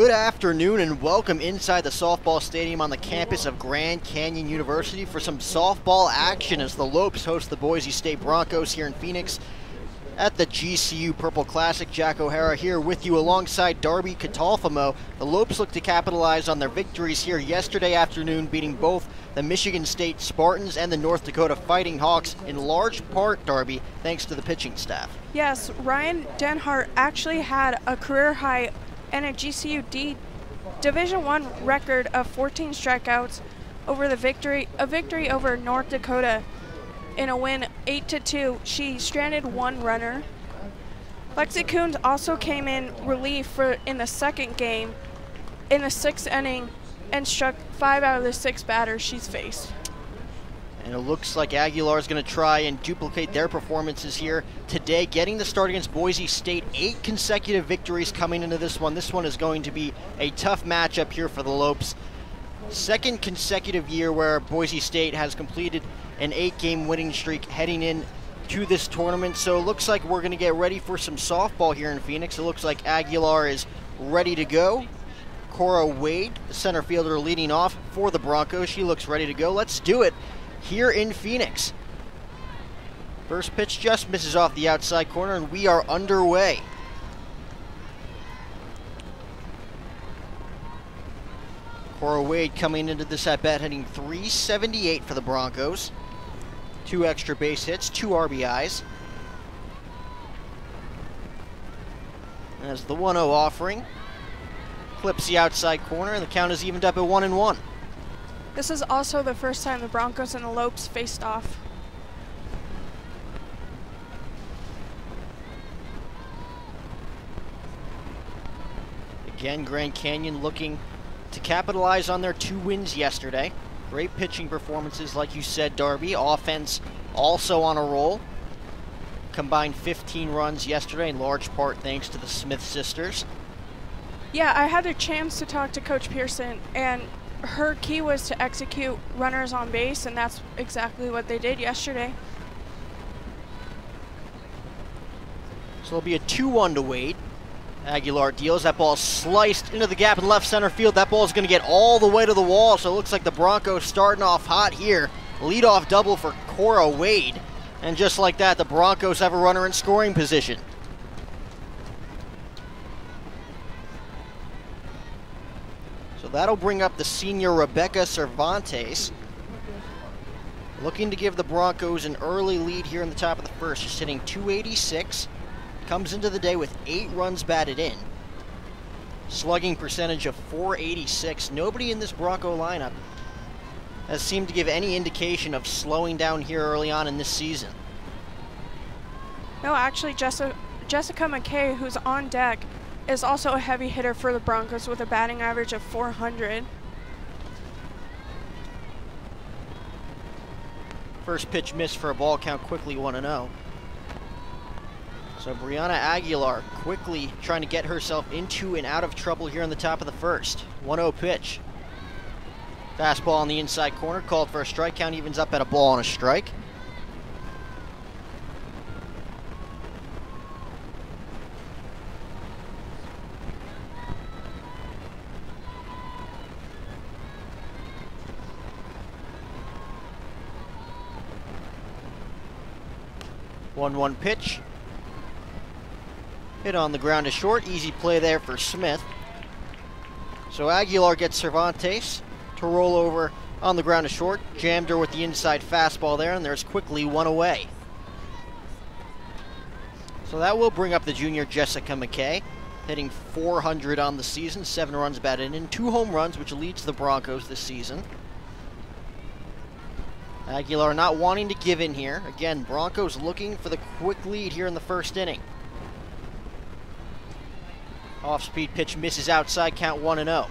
Good afternoon and welcome inside the softball stadium on the campus of Grand Canyon University for some softball action as the Lopes host the Boise State Broncos here in Phoenix at the GCU Purple Classic. Jack O'Hara here with you alongside Darby Catalfamo. The Lopes look to capitalize on their victories here yesterday afternoon, beating both the Michigan State Spartans and the North Dakota Fighting Hawks, in large part, Darby, thanks to the pitching staff. Yes, Ryan Denhart actually had a career high and a GCU Division I record of 14 strikeouts over a victory over North Dakota in a win 8-2. She stranded one runner. Lexi Coons also came in relief in the second game in the 6th inning and struck 5 out of the 6 batters she's faced. And it looks like Aguilar is going to try and duplicate their performances here today, getting the start against Boise State. 8 consecutive victories coming into this one. This one is going to be a tough matchup here for the Lopes. Second consecutive year where Boise State has completed an 8-game winning streak heading in to this tournament. So it looks like we're going to get ready for some softball here in Phoenix. It looks like Aguilar is ready to go. Cora Wade, the center fielder, leading off for the Broncos. She looks ready to go. Let's do it here in Phoenix. First pitch just misses off the outside corner, and we are underway. Cora Wade coming into this at-bat hitting .378 for the Broncos. 2 extra base hits, 2 RBIs. As the 1-0 offering clips the outside corner, and the count is evened up at 1-1. This is also the first time the Broncos and the Lopes faced off. Again, Grand Canyon looking to capitalize on their 2 wins yesterday. Great pitching performances, like you said, Darby. Offense also on a roll. Combined 15 runs yesterday, in large part thanks to the Smith sisters. Yeah, I had a chance to talk to Coach Pearson, and her key was to execute runners on base, and that's exactly what they did yesterday. So it'll be a 2-1 to Wade. Aguilar deals. That ball sliced into the gap in left center field. That ball is going to get all the way to the wall, so it looks like the Broncos starting off hot here. Leadoff double for Cora Wade. And just like that, the Broncos have a runner in scoring position. So that'll bring up the senior Rebecca Cervantes, looking to give the Broncos an early lead here in the top of the first. She's hitting .286, comes into the day with 8 runs batted in. Slugging percentage of .486. Nobody in this Bronco lineup has seemed to give any indication of slowing down here early on in this season. No, actually, Jessica McKay, who's on deck, is also a heavy hitter for the Broncos with a batting average of .400. First pitch missed for a ball count, quickly 1-0. So Brianna Aguilar quickly trying to get herself into and out of trouble here in the top of the first. 1-0 pitch. Fastball on the inside corner, called for a strike. Count evens up at a ball and a strike. One pitch. Hit on the ground to short. Easy play there for Smith. So Aguilar gets Cervantes to roll over on the ground to short. Jammed her with the inside fastball there, and there's quickly 1 away. So that will bring up the junior Jessica McKay, hitting .400 on the season, 7 runs batted in, 2 home runs, which leads the Broncos this season. Aguilar not wanting to give in here. Again, Broncos looking for the quick lead here in the first inning. Off-speed pitch misses outside, count 1-0.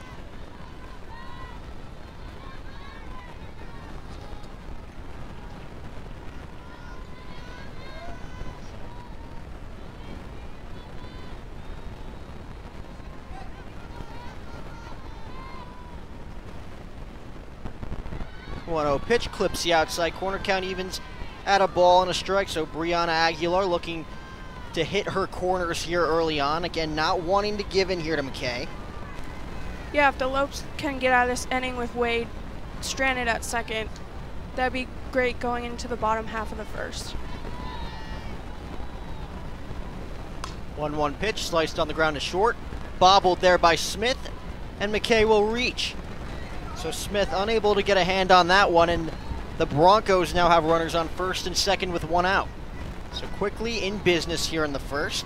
Pitch clips the outside corner, count evens at a ball and a strike. So Brianna Aguilar looking to hit her corners here early on. Again, not wanting to give in here to McKay. Yeah, if the Lopes can get out of this inning with Wade stranded at second, that'd be great going into the bottom half of the first. 1-1 pitch, sliced on the ground to short, bobbled there by Smith, and McKay will reach. So Smith unable to get a hand on that one, and the Broncos now have runners on first and second with one out. So quickly in business here in the first.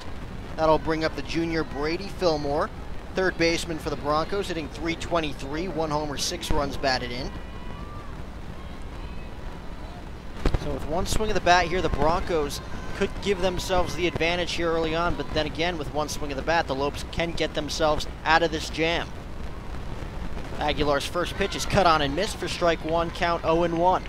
That'll bring up the junior Brady Fillmore, third baseman for the Broncos, hitting .323, 1 homer, 6 runs batted in. So with one swing of the bat here, the Broncos could give themselves the advantage here early on, but then again, with one swing of the bat, the Lopes can get themselves out of this jam. Aguilar's first pitch is cut on and missed for strike one, count 0-1.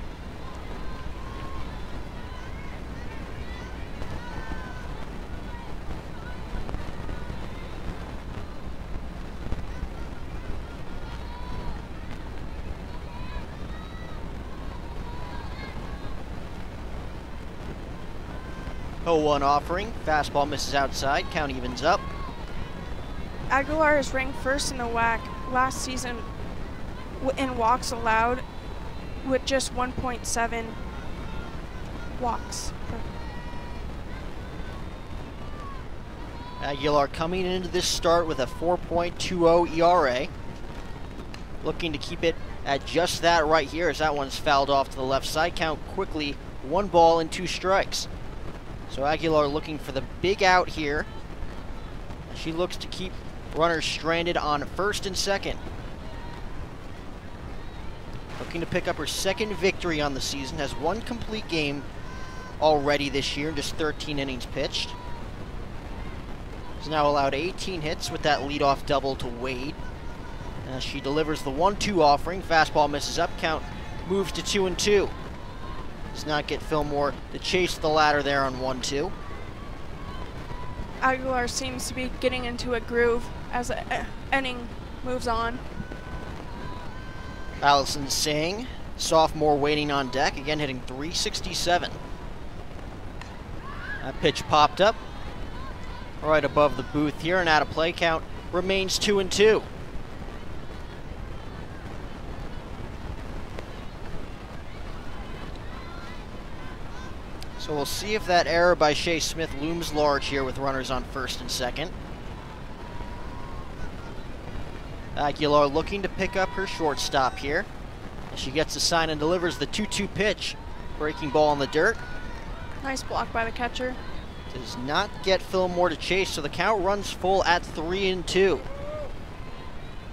.01 offering, fastball misses outside, count evens up. Aguilar is ranked first in the WAC last season in walks allowed with just 1.7 walks. Aguilar coming into this start with a 4.20 ERA. Looking to keep it at just that right here as that one's fouled off to the left side. Count quickly, 1 ball and 2 strikes. So Aguilar looking for the big out here. She looks to keep runners stranded on first and second. Looking to pick up her second victory on the season. Has 1 complete game already this year, just 13 innings pitched. Has now allowed 18 hits with that leadoff double to Wade. As she delivers the 1-2 offering, fastball misses up, count moves to 2-2. Does not get Fillmore to chase the ladder there on 1-2. Aguilar seems to be getting into a groove as the inning moves on. Allison Singh, sophomore, waiting on deck, again hitting .367. That pitch popped up right above the booth here, and out of play, count remains 2-2. So we'll see if that error by Shea Smith looms large here with runners on first and second. Aguilar looking to pick up her shortstop here. As she gets the sign and delivers the 2-2 pitch. Breaking ball in the dirt. Nice block by the catcher. Does not get Fillmore to chase, so the count runs full at 3-2.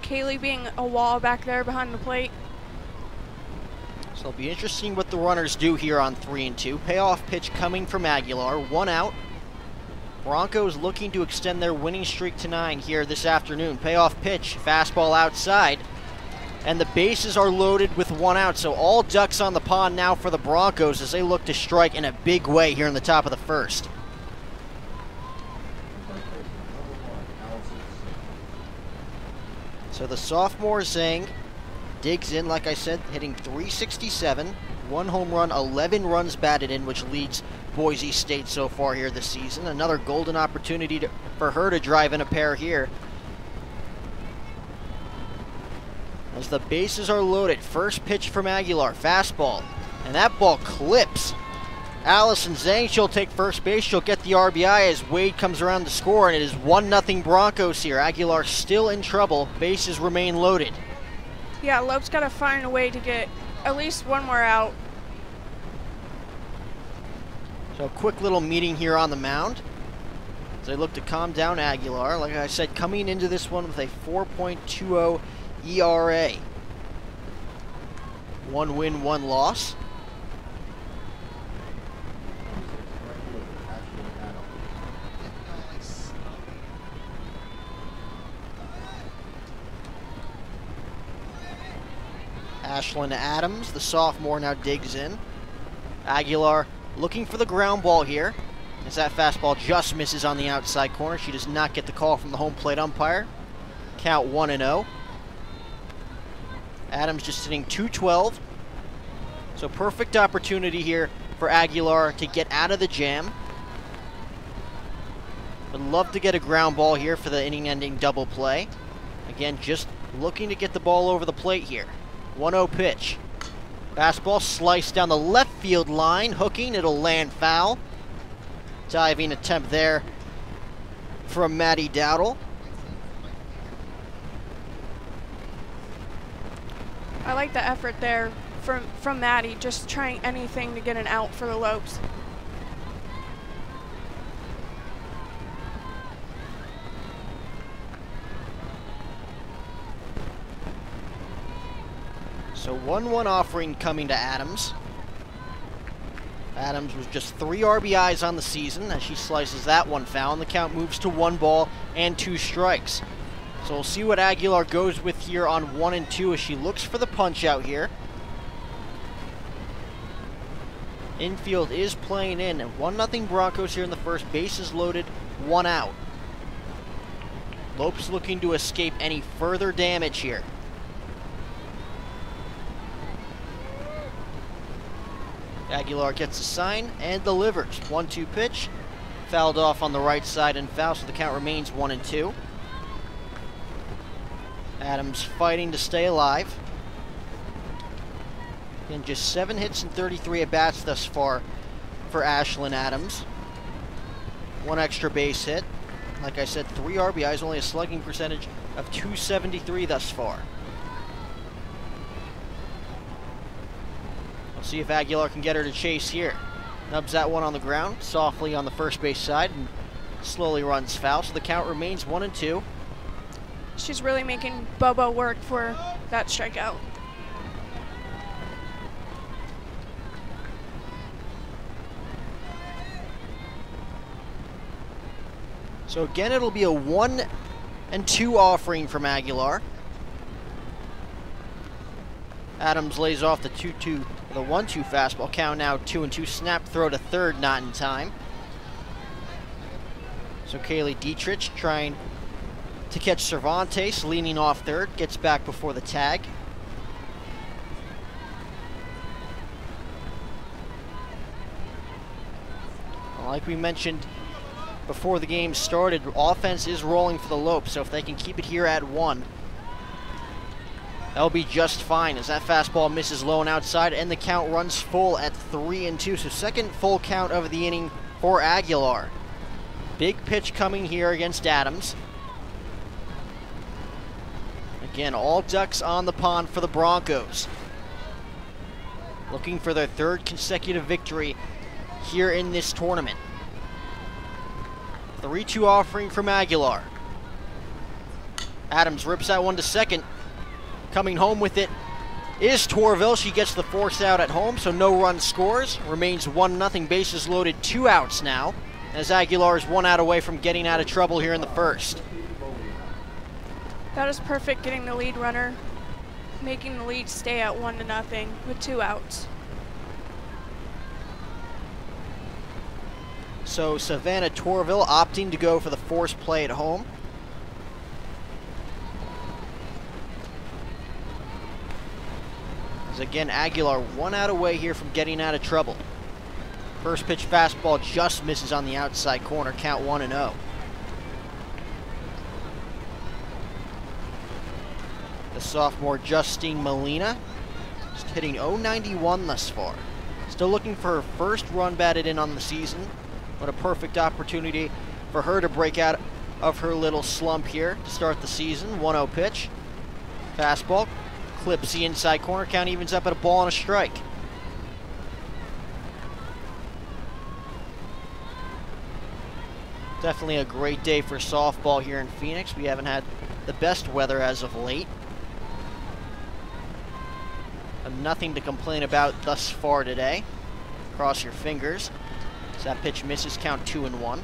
Kaylee being a wall back there behind the plate. So it'll be interesting what the runners do here on 3-2. Payoff pitch coming from Aguilar, 1 out. Broncos looking to extend their winning streak to 9 here this afternoon. Payoff pitch, fastball outside. And the bases are loaded with 1 out, so all ducks on the pond now for the Broncos as they look to strike in a big way here in the top of the first. So the sophomore Zhang digs in, like I said, hitting .367, 1 home run, 11 runs batted in, which leads Boise State so far here this season. Another golden opportunity for her to drive in a pair here. As the bases are loaded, first pitch from Aguilar, fastball, and that ball clips. Allison Zhang, she'll take first base, she'll get the RBI as Wade comes around to score, and it is 1-0 Broncos here. Aguilar still in trouble, bases remain loaded. Yeah, Lope's got to find a way to get at least 1 more out. So a quick little meeting here on the mound as they look to calm down Aguilar. Like I said, coming into this one with a 4.20 ERA. 1 win, 1 loss. Ashlyn Adams, the sophomore, now digs in. Aguilar looking for the ground ball here as that fastball just misses on the outside corner. She does not get the call from the home plate umpire. Count 1-0. Adams just hitting .212. So perfect opportunity here for Aguilar to get out of the jam. Would love to get a ground ball here for the inning-ending double play. Again, just looking to get the ball over the plate here. 1-0 pitch. Fastball sliced down the left field line, hooking, it'll land foul. Diving attempt there from Maddie Dowdle. I like the effort there from Maddie, just trying anything to get an out for the Lopes. So 1-1 offering coming to Adams. Adams was just 3 RBIs on the season as she slices that one foul, and the count moves to 1 ball and 2 strikes. So we'll see what Aguilar goes with here on 1 and 2 as she looks for the punch out here. Infield is playing in. 1-0 Broncos here in the first. Bases loaded, 1 out. Lopes looking to escape any further damage here. Aguilar gets a sign and delivers. 1-2 pitch. Fouled off on the right side and foul, so the count remains 1 and 2. Adams fighting to stay alive. And just 7 hits and 33 at-bats thus far for Ashlyn Adams. 1 extra base hit. Like I said, 3 RBIs, only a slugging percentage of .273 thus far. We'll see if Aguilar can get her to chase here. Nubs that one on the ground, softly on the first base side, and slowly runs foul, so the count remains 1 and 2. She's really making Bobo work for that strikeout. So again, it'll be a 1 and 2 offering from Aguilar. Adams lays off the 2-2, the 1-2 fastball. Count now 2 and 2. Snap throw to third, not in time. So Kaylee Dietrich trying to catch Cervantes, leaning off third, gets back before the tag. Like we mentioned before the game started, offense is rolling for the Lopes, so if they can keep it here at 1, that'll be just fine as that fastball misses low and outside, and the count runs full at 3 and 2. So second full count of the inning for Aguilar. Big pitch coming here against Adams. Again, all ducks on the pond for the Broncos. Looking for their 3rd consecutive victory here in this tournament. 3-2 offering from Aguilar. Adams rips that one to second. Coming home with it is Torville. She gets the force out at home, so no run scores. Remains 1-0, bases loaded, 2 outs now, as Aguilar is 1 out away from getting out of trouble here in the first. That is perfect, getting the lead runner, making the lead stay at 1-0 with 2 outs. So Savannah Torville opting to go for the force play at home. As again, Aguilar 1 out away here from getting out of trouble. First pitch fastball just misses on the outside corner, count 1 and 0. The sophomore Justine Molina just hitting .091 thus far. Still looking for her first run batted in on the season. What a perfect opportunity for her to break out of her little slump here to start the season. 1-0 pitch. Fastball clips the inside corner. Count evens up at a ball and a strike. Definitely a great day for softball here in Phoenix. We haven't had the best weather as of late. Nothing to complain about thus far today. Cross your fingers. So that pitch misses, count 2 and 1.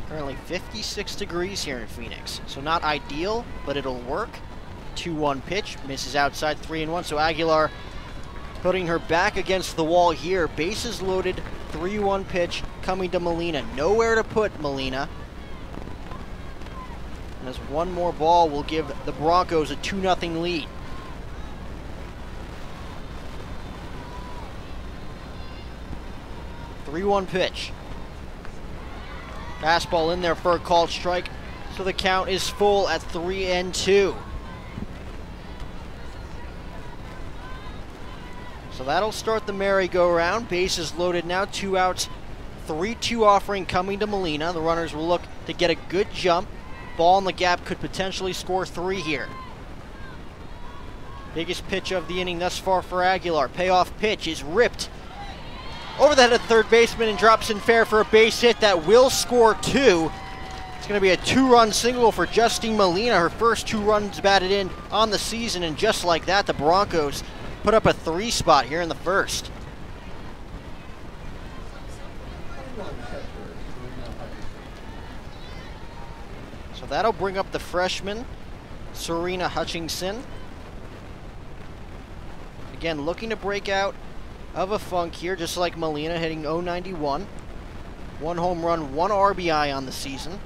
Currently 56 degrees here in Phoenix. So not ideal, but it'll work. 2-1 pitch, misses outside, 3 and 1. So Aguilar putting her back against the wall here. Bases loaded, 3-1 pitch coming to Molina. Nowhere to put Molina. And as one more ball will give the Broncos a 2-0 lead. 3-1 pitch. Fastball in there for a called strike, so the count is full at 3-2. So that'll start the merry-go-round. Bases loaded now, 2 outs, 3-2 offering coming to Molina. The runners will look to get a good jump. Ball in the gap could potentially score 3 here. Biggest pitch of the inning thus far for Aguilar. Payoff pitch is ripped over the head of the third baseman and drops in fair for a base hit that will score 2. It's going to be a 2-run single for Justine Molina, her first 2 runs batted in on the season, and just like that, the Broncos put up a 3 spot here in the first. So that'll bring up the freshman, Serena Hutchinson. Again, looking to break out of a funk here, just like Molina, hitting .091. 1 home run, 1 RBI on the season.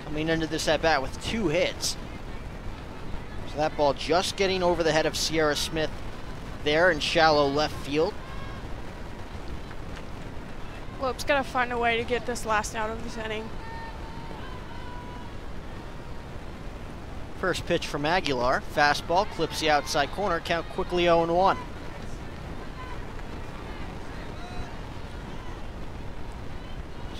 Coming into this at-bat with 2 hits. So that ball just getting over the head of Sierra Smith there in shallow left field. Lopes got to find a way to get this last out of this inning. First pitch from Aguilar. Fastball clips the outside corner. Count quickly 0-1.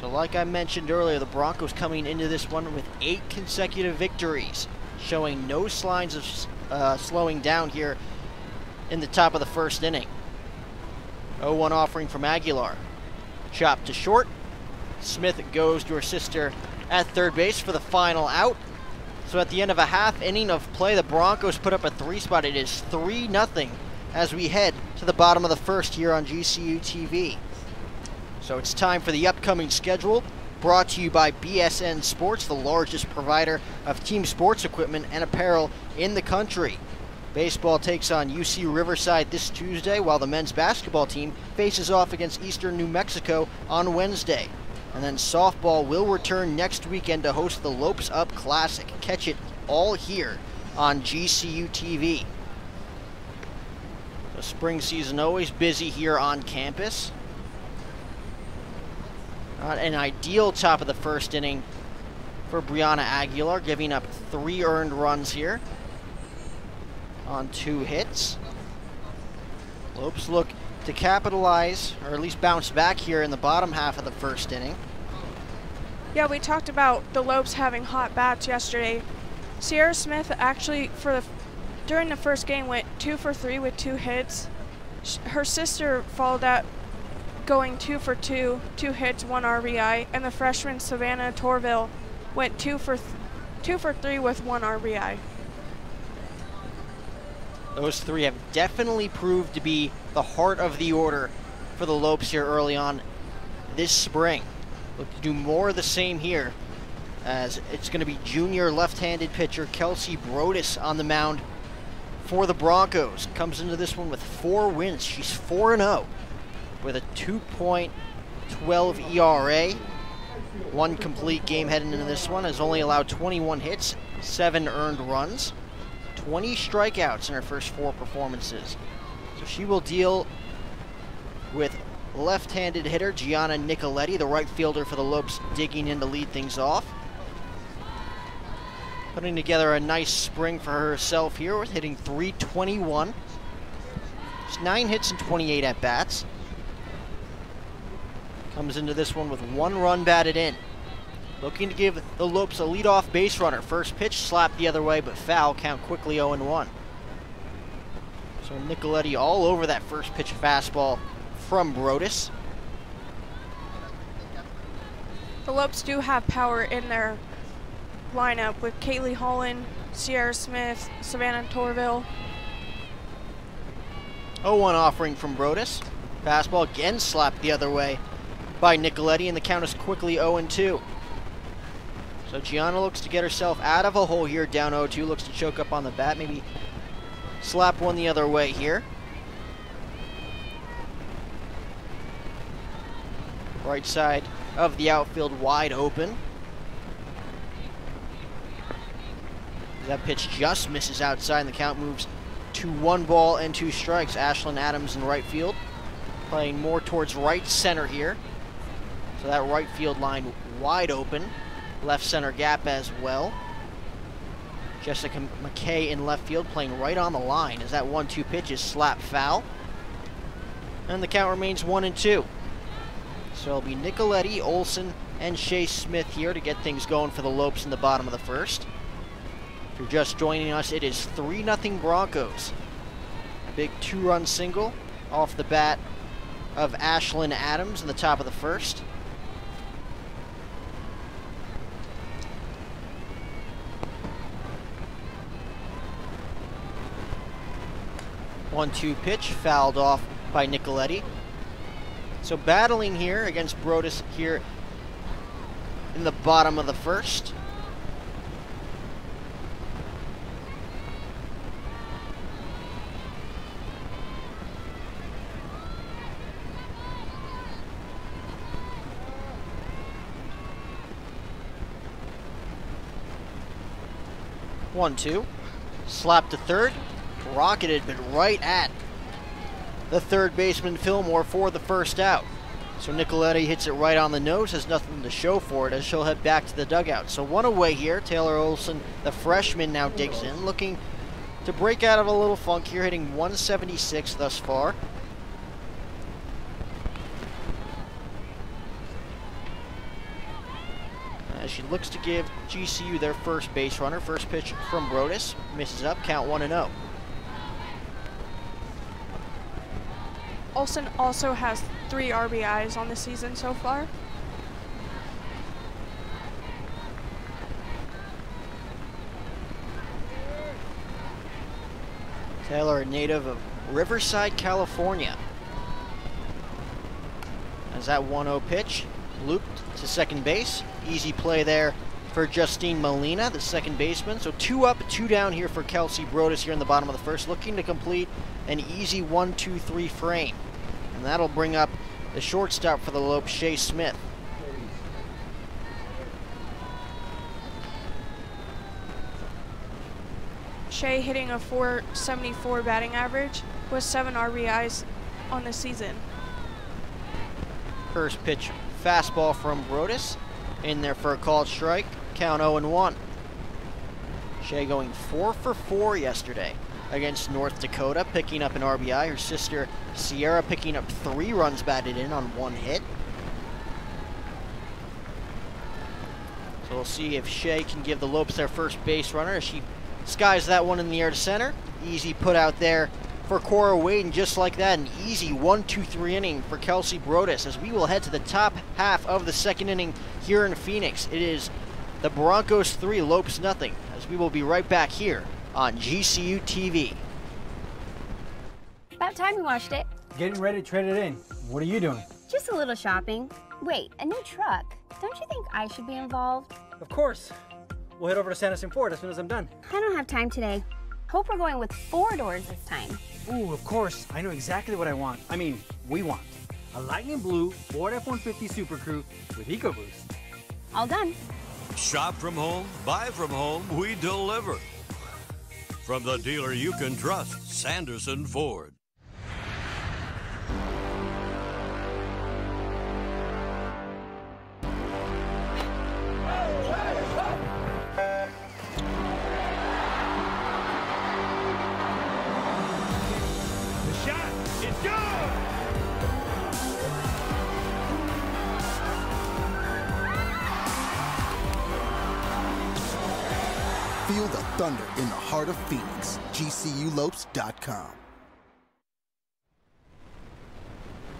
So like I mentioned earlier, the Broncos coming into this one with 8 consecutive victories, showing no signs of slowing down here in the top of the first inning. 0-1 offering from Aguilar. Chop to short. Smith goes to her sister at third base for the final out. So at the end of a half inning of play, the Broncos put up a 3 spot. It is 3-0 as we head to the bottom of the first here on GCU TV. So it's time for the upcoming schedule, brought to you by BSN Sports, the largest provider of team sports equipment and apparel in the country. Baseball takes on UC Riverside this Tuesday, while the men's basketball team faces off against Eastern New Mexico on Wednesday. And then softball will return next weekend to host the Lopes Up Classic. Catch it all here on GCU TV. The spring season always busy here on campus. Not an ideal top of the first inning for Brianna Aguilar, giving up 3 earned runs here on 2 hits. Lopes look to capitalize, or at least bounce back here in the bottom half of the first inning. Yeah, we talked about the Lopes having hot bats yesterday. Sierra Smith actually, during the first game, went 2 for 3 with 2 hits. Her sister followed that, going 2 for 2, 2 hits, 1 RBI, and the freshman Savannah Torville went 2 for 3 with 1 RBI. Those 3 have definitely proved to be the heart of the order for the Lopes here early on this spring. Look to do more of the same here, as it's going to be junior left-handed pitcher Kelsey Brodus on the mound for the Broncos. Comes into this one with 4 wins. She's 4-0 with a 2.12 ERA. 1 complete game heading into this one. Has only allowed 21 hits, 7 earned runs, 20 strikeouts in her first 4 performances. So she will deal with left-handed hitter Gianna Nicoletti, the right fielder for the Lopes, digging in to lead things off. Putting together a nice spring for herself here with hitting .321. Just 9 hits and 28 at-bats. Comes into this one with 1 run batted in. Looking to give the Lopes a leadoff base runner. First pitch slapped the other way, but foul. Count quickly 0-1. So Nicoletti all over that first pitch fastball from Brodus. The Lopes do have power in their lineup with Kaylee Holland, Sierra Smith, Savannah Torville. 0-1 offering from Brodus. Fastball again slapped the other way by Nicoletti, and the count is quickly 0-2. So Gianna looks to get herself out of a hole here, down 0-2, looks to choke up on the bat, maybe slap one the other way here. Right side of the outfield wide open. That pitch just misses outside, and the count moves to 1 ball and 2 strikes. Ashlyn Adams in right field. playing more towards right center here. So that right field line wide open. Left center gap as well. Jessica McKay in left field playing right on the line as that 1-2 pitch is slap foul. And the count remains 1-2. So it'll be Nicoletti, Olson, and Shea Smith here to get things going for the Lopes in the bottom of the first. If you're just joining us, it is 3-0 Broncos. A big 2-run single off the bat of Ashlyn Adams in the top of the first. One-two pitch fouled off by Nicoletti. So battling here against Brodus here in the bottom of the first. One-two. Slap to third. Rocketed, but right at the third baseman Fillmore for the first out. So Nicoletti hits it right on the nose, has nothing to show for it as she'll head back to the dugout. So one away here. Taylor Olson, the freshman, now digs in, looking to break out of a little funk here, hitting 176 thus far. As she looks to give GCU their first base runner. First pitch from Brodus, misses up, count 1-0. Olson also has 3 RBIs on the season so far. Taylor, a native of Riverside, California. As that 1-0 pitch looped to second base. Easy play there for Justine Molina, the second baseman. So 2 up, 2 down here for Kelsey Brodus here in the bottom of the first, looking to complete an easy 1-2-3 frame. And that'll bring up the shortstop for the Lopes, Shea Smith. Shea hitting a .474 batting average with 7 RBIs on the season. First pitch fastball from Brodus, in there for a called strike, count 0-1. Shea going 4 for 4 yesterday against North Dakota, picking up an RBI. Her sister Sierra picking up 3 runs batted in on 1 hit. So we'll see if Shea can give the Lopes their first base runner as she skies that one in the air to center. Easy put out there for Cora Wade, and just like that, an easy 1-2-3 inning for Kelsey Brodus as we will head to the top half of the second inning here in Phoenix. It is the Broncos 3, Lopes nothing, as we will be right back here on GCU TV. About time you watched it. Getting ready to trade it in. What are you doing? Just a little shopping. Wait, a new truck. Don't you think I should be involved? Of course. We'll head over to Sanderson Ford as soon as I'm done. I don't have time today. Hope we're going with 4 doors this time. Ooh, of course. I know exactly what I want. I mean, we want. A lightning blue Ford F-150 Super Crew with EcoBoost. All done. Shop from home, buy from home, we deliver. From the dealer you can trust, Sanderson Ford. Feel the thunder in the heart of Phoenix. GCULopes.com.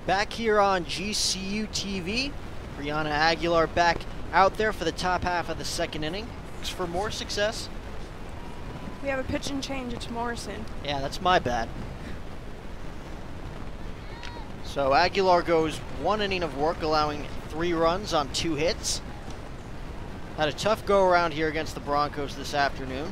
Back here on GCU TV, Brianna Aguilar back out there for the top half of the second inning. Looks for more success. We have a pitch and change. It's Morrison. Yeah, that's my bad. So Aguilar goes 1 inning of work, allowing 3 runs on 2 hits. Had a tough go-around here against the Broncos this afternoon.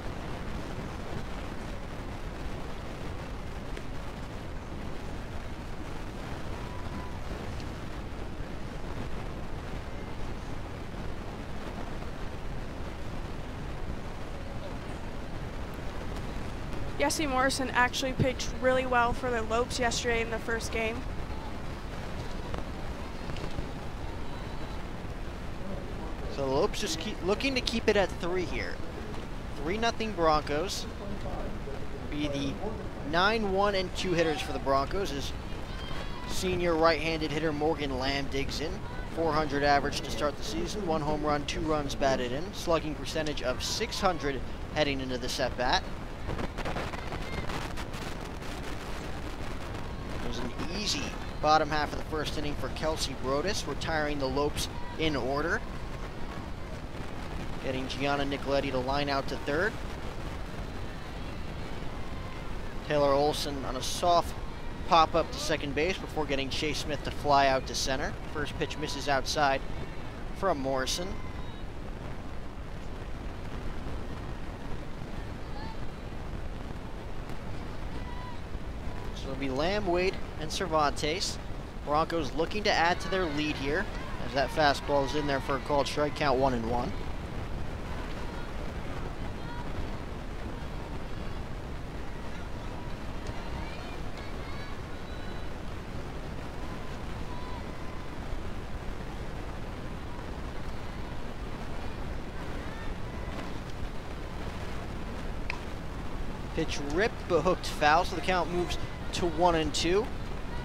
Jesse Morrison actually pitched really well for the Lopes yesterday in the first game. So the Lopes just keep looking to keep it at 3 here. 3-0 Broncos. Be the 9-1 and 2 hitters for the Broncos as senior right-handed hitter Morgan Lamb digs in. 400 average to start the season, 1 home run, 2 runs batted in, slugging percentage of .600 heading into this at-bat. It was an easy bottom half of the first inning for Kelsey Brodus, retiring the Lopes in order. Getting Gianna Nicoletti to line out to third. Taylor Olson on a soft pop up to second base before getting Chase Smith to fly out to center. First pitch misses outside from Morrison. So it'll be Lamb, Wade, and Cervantes. Broncos looking to add to their lead here as that fastball is in there for a called strike, count 1-1. Pitch ripped but hooked foul, so the count moves to 1-2.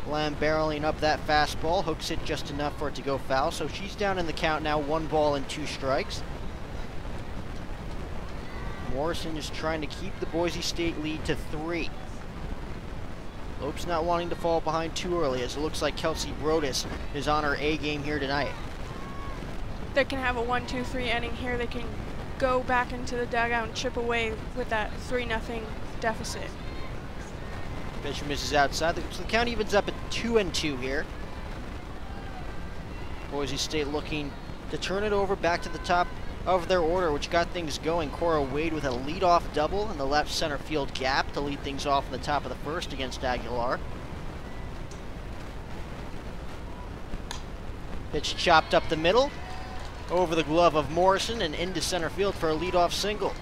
Lamb barreling up that fastball, hooks it just enough for it to go foul, so she's down in the count now, 1 ball and 2 strikes. Morrison is trying to keep the Boise State lead to 3. Lopes not wanting to fall behind too early, as it looks like Kelsey Brodus is on her A game here tonight. They can have a 1-2-3 inning here. They can go back into the dugout and chip away with that 3-0 deficit. Pitch misses outside, so the count evens up at 2-2 here. Boise State looking to turn it over back to the top of their order, which got things going. Cora Wade with a leadoff double in the left center field gap to lead things off in the top of the first against Aguilar. Pitch chopped up the middle, over the glove of Morrison and into center field for a leadoff single.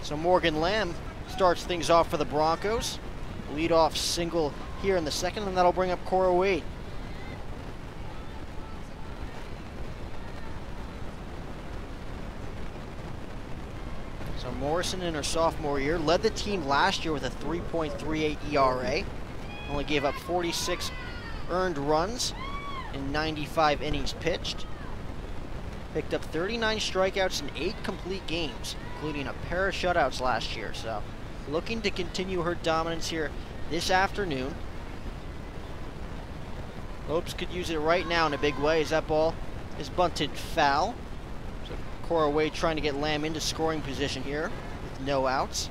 So Morgan Lamb starts things off for the Broncos. Leadoff single here in the second, and that'll bring up Cora Wade. So Morrison in her sophomore year led the team last year with a 3.38 ERA. Only gave up 46 earned runs in 95 innings pitched. Picked up 39 strikeouts in 8 complete games, including a pair of shutouts last year. So looking to continue her dominance here this afternoon. Lopes could use it right now in a big way as that ball is bunted foul. So Cora Wade trying to get Lamb into scoring position here with no outs.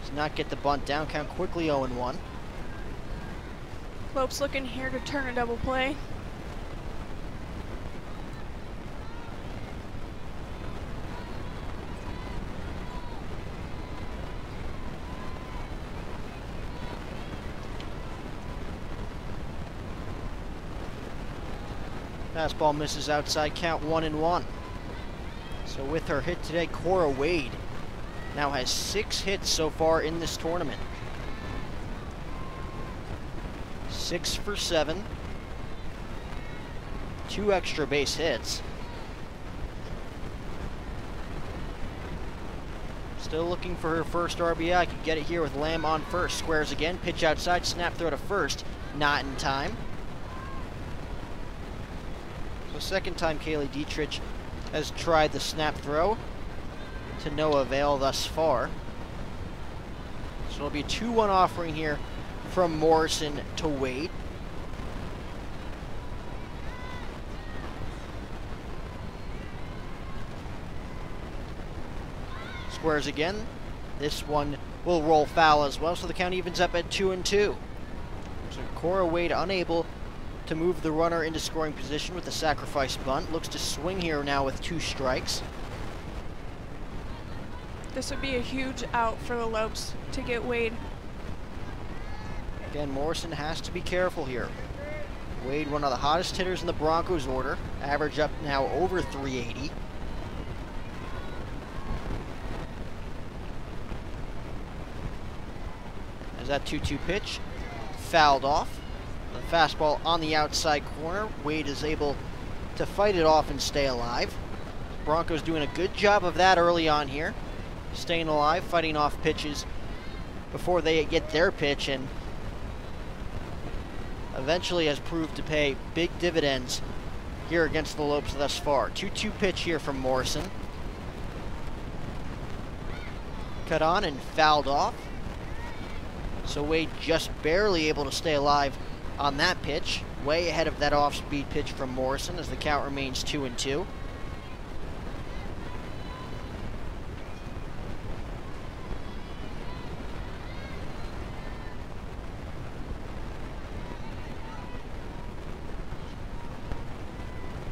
Does not get the bunt down, count quickly 0-1. Lopes looking here to turn a double play. Fastball misses outside, count 1-1. So with her hit today, Cora Wade now has 6 hits so far in this tournament. 6 for 7. 2 extra base hits. Still looking for her first RBI. Could get it here with Lamb on first. Squares again, pitch outside, snap throw to first. Not in time. Second time Kaylee Dietrich has tried the snap throw to no avail thus far. So it'll be a 2-1 offering here from Morrison to Wade. Squares again. This one will roll foul as well, so the count evens up at 2-2. So Cora Wade unable to move the runner into scoring position with the sacrifice bunt. Looks to swing here now with 2 strikes. This would be a huge out for the Lopes to get Wade. Again, Morrison has to be careful here. Wade, one of the hottest hitters in the Broncos order. Average up now over 380. As that 2-2 pitch fouled off. The fastball on the outside corner. Wade is able to fight it off and stay alive. Broncos doing a good job of that early on here. Staying alive, fighting off pitches before they get their pitch, and eventually has proved to pay big dividends here against the Lopes thus far. 2-2 pitch here from Morrison. Cut on and fouled off. So Wade just barely able to stay alive on that pitch. Way ahead of that off-speed pitch from Morrison as the count remains 2-2.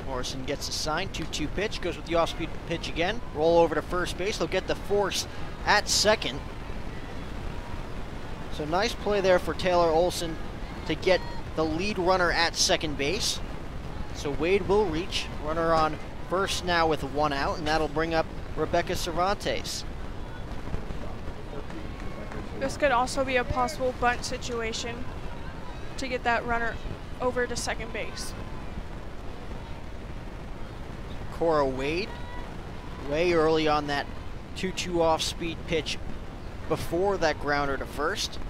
Morrison gets a sign, 2-2 pitch, goes with the off-speed pitch again. Roll over to first base, they'll get the force at second. So nice play there for Taylor Olson to get the lead runner at second base. So Wade will reach, runner on first now with 1 out, and that'll bring up Rebecca Cervantes. This could also be a possible bunt situation to get that runner over to second base. Cora Wade, way early on that 2-2 off-speed pitch before that grounder to first.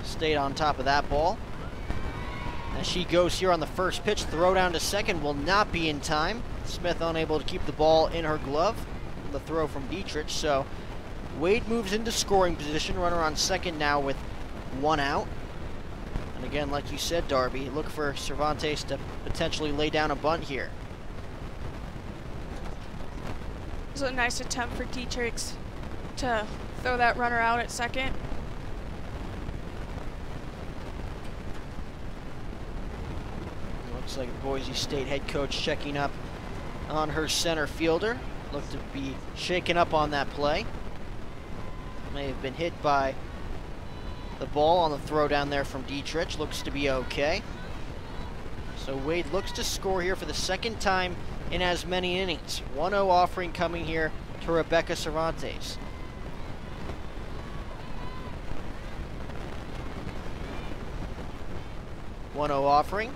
Stayed on top of that ball. As she goes here on the first pitch, throw down to second will not be in time. Smith unable to keep the ball in her glove. The throw from Dietrich, so Wade moves into scoring position. Runner on second now with 1 out. And again, like you said, Darby, look for Cervantes to potentially lay down a bunt here. It was a nice attempt for Dietrich to throw that runner out at second. Looks like Boise State head coach checking up on her center fielder. Looked to be shaken up on that play. May have been hit by the ball on the throw down there from Dietrich. Looks to be okay. So Wade looks to score here for the second time in as many innings. 1-0 offering coming here to Rebecca Cervantes. Offering.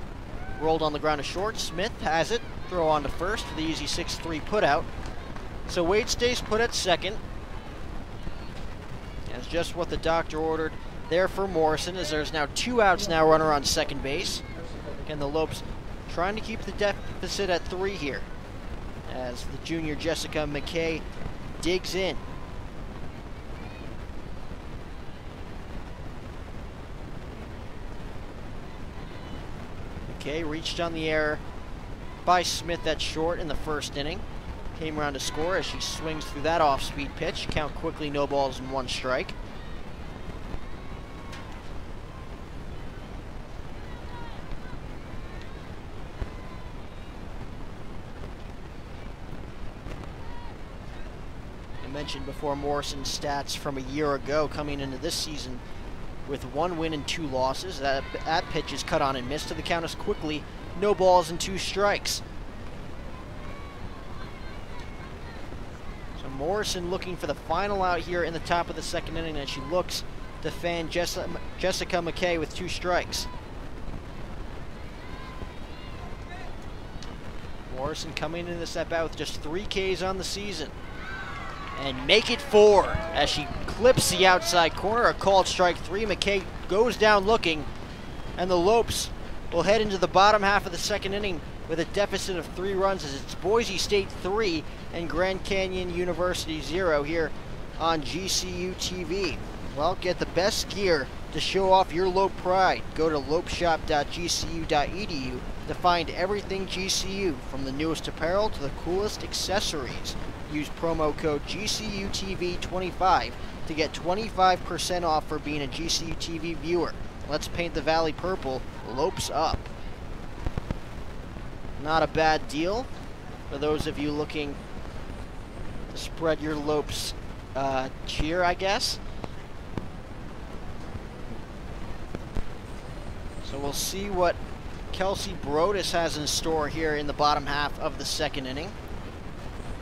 Rolled on the ground to short. Smith has it. Throw on to first for the easy 6-3 putout. So Wade stays put at second. That's just what the doctor ordered there for Morrison, as there's now 2 outs now, runner on second base. Again, the Lopes trying to keep the deficit at 3 here, as the junior Jessica McKay digs in. McKay reached on the error by Smith at short in the first inning. Came around to score as she swings through that off-speed pitch. Count quickly, no balls and 1 strike. I mentioned before Morrison's stats from a year ago coming into this season with 1 win and 2 losses. That pitch is cut on and missed to the count as quickly, no balls and 2 strikes. So Morrison looking for the final out here in the top of the second inning, and she looks to fan Jessica McKay with 2 strikes. Morrison coming into this at-bat with just 3 Ks on the season. And make it 4 as she clips the outside corner. A called strike 3. McKay goes down looking, and the Lopes will head into the bottom half of the second inning with a deficit of 3 runs, as it's Boise State 3 and Grand Canyon University 0 here on GCU TV. Well, get the best gear to show off your Lope pride. Go to lopeshop.gcu.edu to find everything GCU, from the newest apparel to the coolest accessories. Use promo code GCUTV25 to get 25% off for being a GCU TV viewer. Let's paint the Valley purple. Lopes up. Not a bad deal for those of you looking to spread your Lopes cheer, I guess. So we'll see what Kelsey Brodus has in store here in the bottom half of the second inning.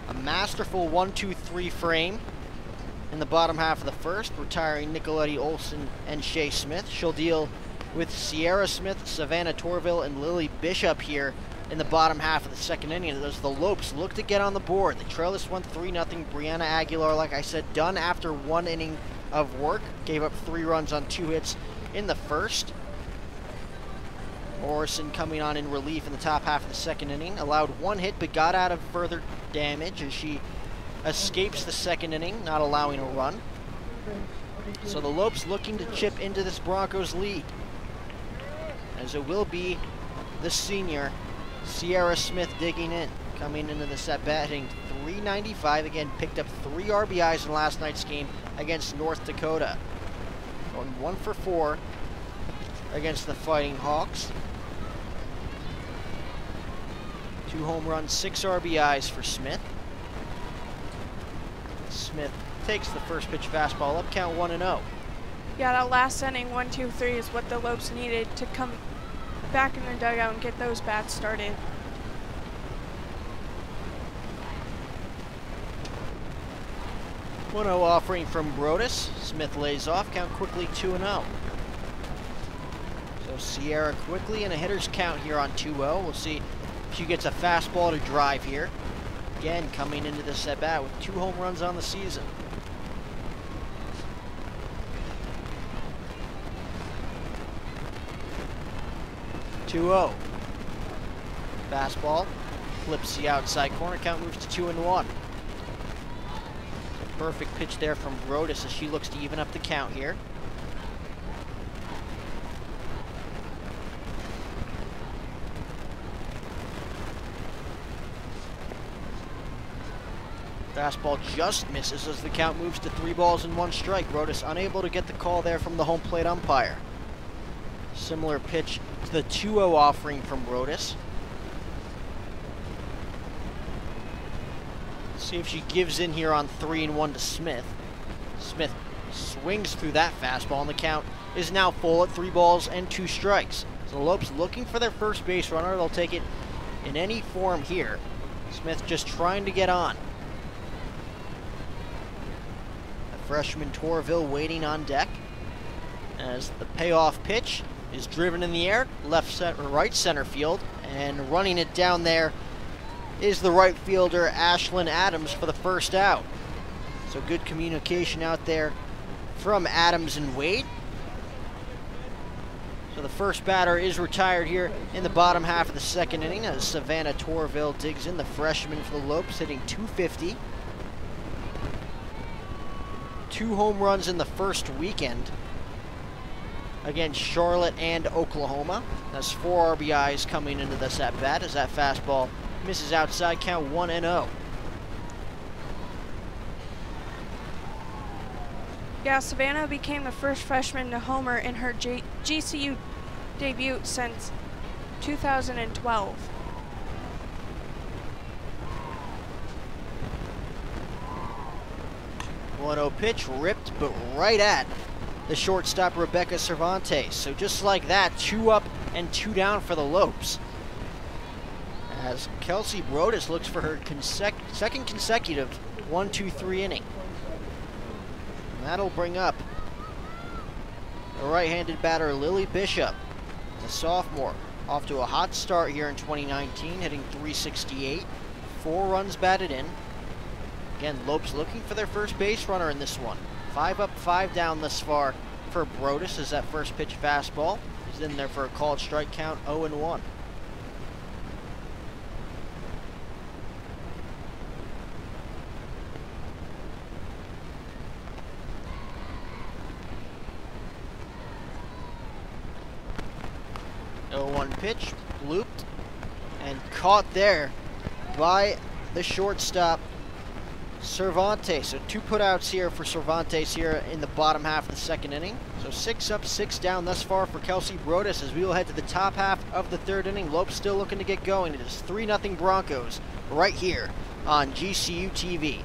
A masterful 1-2-3 frame in the bottom half of the first, retiring Nicolette Olson and Shea Smith. She'll deal with Sierra Smith, Savannah Torville, and Lily Bishop here in the bottom half of the second inning as the Lopes look to get on the board. They trail this one 3-0. Brianna Aguilar, like I said, done after 1 inning of work. Gave up 3 runs on 2 hits in the first. Morrison coming on in relief in the top half of the second inning. Allowed 1 hit but got out of further damage as she escapes the second inning, not allowing a run. So the Lopes looking to chip into this Broncos lead, as it will be the senior Sierra Smith digging in, coming into this at bat, hitting .395. Again, picked up 3 RBIs in last night's game against North Dakota. Going 1 for 4 against the Fighting Hawks. 2 home runs, 6 RBIs for Smith. Smith takes the first pitch fastball up, count 1-0. Yeah, that last inning, 1-2-3 is what the Lopes needed to come back in their dugout and get those bats started. .1-0 offering from Brodus. Smith lays off, count quickly 2-0. So Sierra quickly in a hitter's count here on 2-0. We'll see if she gets a fastball to drive here. Again, coming into this at bat with 2 home runs on the season. .2-0. Fastball flips the outside corner. Count moves to 2-1. Perfect pitch there from Brodus as she looks to even up the count here. Fastball just misses as the count moves to 3 balls and 1 strike. Brodus unable to get the call there from the home plate umpire. Similar pitch to the 2-0 offering from Brodus. See if she gives in here on 3-1 to Smith. Smith swings through that fastball, and the count is now full at 3 balls and 2 strikes. So the Lopes looking for their first base runner. They'll take it in any form here. Smith just trying to get on. The freshman Torville waiting on deck as the payoff pitch is driven in the air, right center field, and running it down there is the right fielder Ashlyn Adams for the first out. So good communication out there from Adams and Wade. So the first batter is retired here in the bottom half of the second inning as Savannah Torville digs in, the freshman for the Lopes, hitting .250. 2 home runs in the first weekend against Charlotte and Oklahoma. That's 4 RBIs coming into this at bat as that fastball misses outside, count 1-0. Yeah, Savannah became the first freshman to homer in her GCU debut since 2012. .1-0 pitch ripped, but right at the shortstop Rebecca Cervantes. So just like that, 2 up and 2 down for the Lopes, as Kelsey Brodus looks for her second consecutive 1-2-3 inning. And that'll bring up the right-handed batter Lily Bishop, the sophomore, off to a hot start here in 2019, hitting .368, 4 runs batted in. Again, Lopes looking for their first base runner in this one. 5 up, 5 down thus far for Brodus as that first pitch fastball is in there for a called strike, count 0-1. Pitch, looped, and caught there by the shortstop Cervantes. So 2 putouts here for Cervantes here in the bottom half of the second inning. So 6 up, 6 down thus far for Kelsey Brodus as we will head to the top half of the third inning. Lopes still looking to get going. It is 3-0 Broncos right here on GCU TV.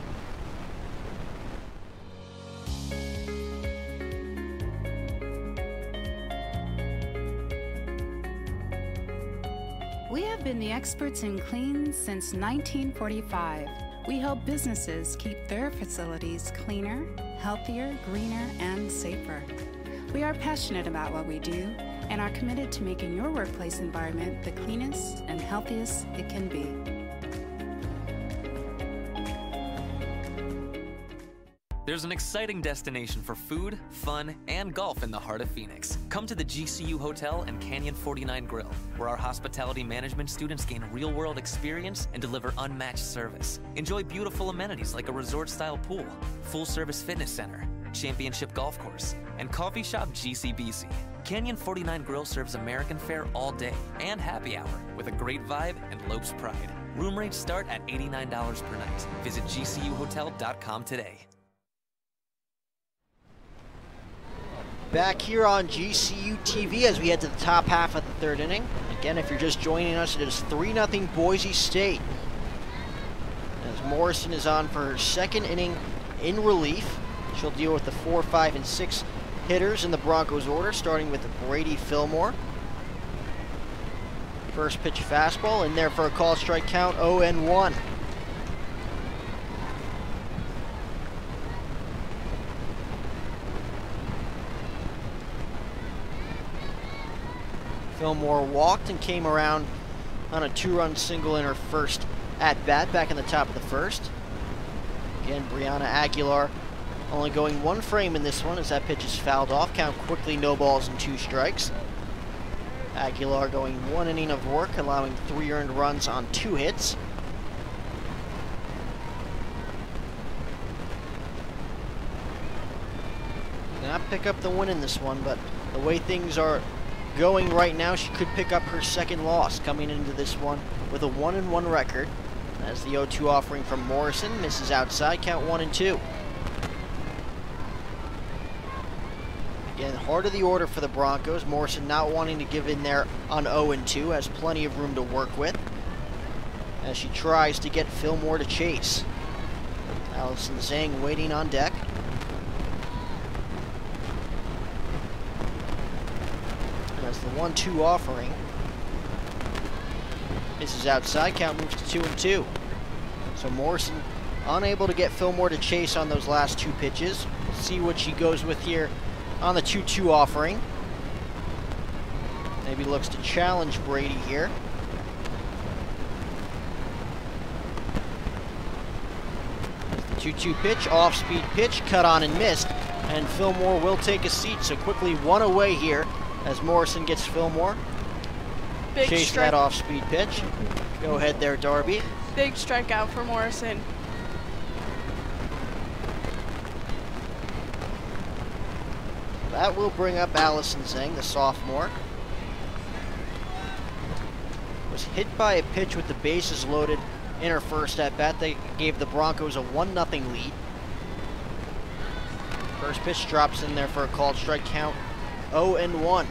We have been the experts in clean since 1945. We help businesses keep their facilities cleaner, healthier, greener, and safer. We are passionate about what we do and are committed to making your workplace environment the cleanest and healthiest it can be. There's an exciting destination for food, fun, and golf in the heart of Phoenix. Come to the GCU Hotel and Canyon 49 Grill, where our hospitality management students gain real-world experience and deliver unmatched service. Enjoy beautiful amenities like a resort-style pool, full-service fitness center, championship golf course, and coffee shop GCBC. Canyon 49 Grill serves American fare all day and happy hour with a great vibe and Lopes pride. Room rates start at $89 per night. Visit GCUHotel.com today. Back here on GCU TV as we head to the top half of the third inning. Again, if you're just joining us, it is 3-0 Boise State. As Morrison is on for her second inning in relief. She'll deal with the 4, 5, and 6 hitters in the Broncos order, starting with Brady Fillmore. First pitch fastball in there for a called strike count, 0-1. Fillmore walked and came around on a 2-run single in her first at-bat back in the top of the first. Again, Brianna Aguilar only going 1 frame in this one as that pitch is fouled off. Count quickly, no balls and 2 strikes. Aguilar going 1 inning of work, allowing 3 earned runs on 2 hits. Did not pick up the win in this one, but the way things are going right now, she could pick up her second loss coming into this one with a 1-1 record. As the 0-2 offering from Morrison misses outside, count 1-2. Again, heart of the order for the Broncos. Morrison not wanting to give in there on 0-2, has plenty of room to work with as she tries to get Fillmore to chase. Allison Zhang waiting on deck. As the 1-2 offering misses outside, count moves to 2-2. So Morrison unable to get Fillmore to chase on those last 2 pitches. We'll see what she goes with here on the 2-2 offering. Maybe looks to challenge Brady here. The 2-2 pitch, off-speed pitch, cut on and missed, and Fillmore will take a seat. So quickly 1 away here as Morrison gets Fillmore. Chase that off-speed pitch. Go ahead there, Darby. Big strikeout for Morrison. That will bring up Allison Zhang, the sophomore. Was hit by a pitch with the bases loaded in her first at-bat. They gave the Broncos a 1-0 lead. First pitch drops in there for a called strike count, 0-1.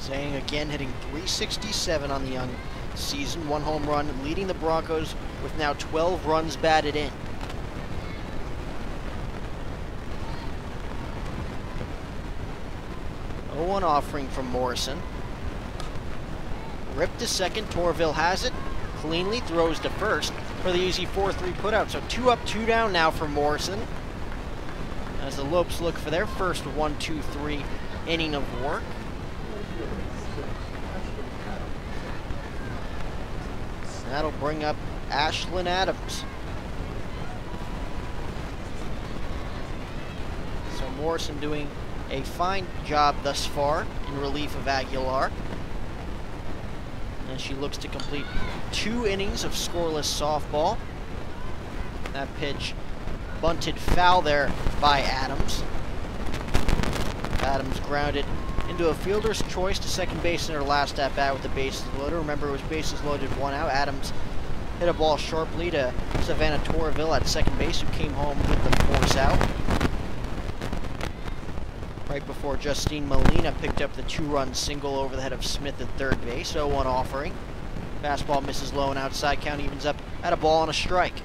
Zhang again hitting .367 on the young season. 1 home run, leading the Broncos with now 12 runs batted in. One offering from Morrison. Ripped to second, Torville has it. Cleanly throws to first for the easy 4-3 putout. So 2 up, 2 down now for Morrison. As the Lopes look for their first 1-2-3 inning of work. That'll bring up Ashlyn Adams. So Morrison doing a fine job thus far in relief of Aguilar. And she looks to complete 2 innings of scoreless softball. That pitch bunted foul there by Adams. Adams grounded into a fielder's choice to second base in her last at-bat with the bases loaded. Remember, it was bases loaded, 1 out. Adams hit a ball sharply to Savannah Torville at second base, who came home with the force out. Right before Justine Molina picked up the 2-run single over the head of Smith at third base. 0-1 offering. Fastball misses low and outside, count evens up at a ball and a strike.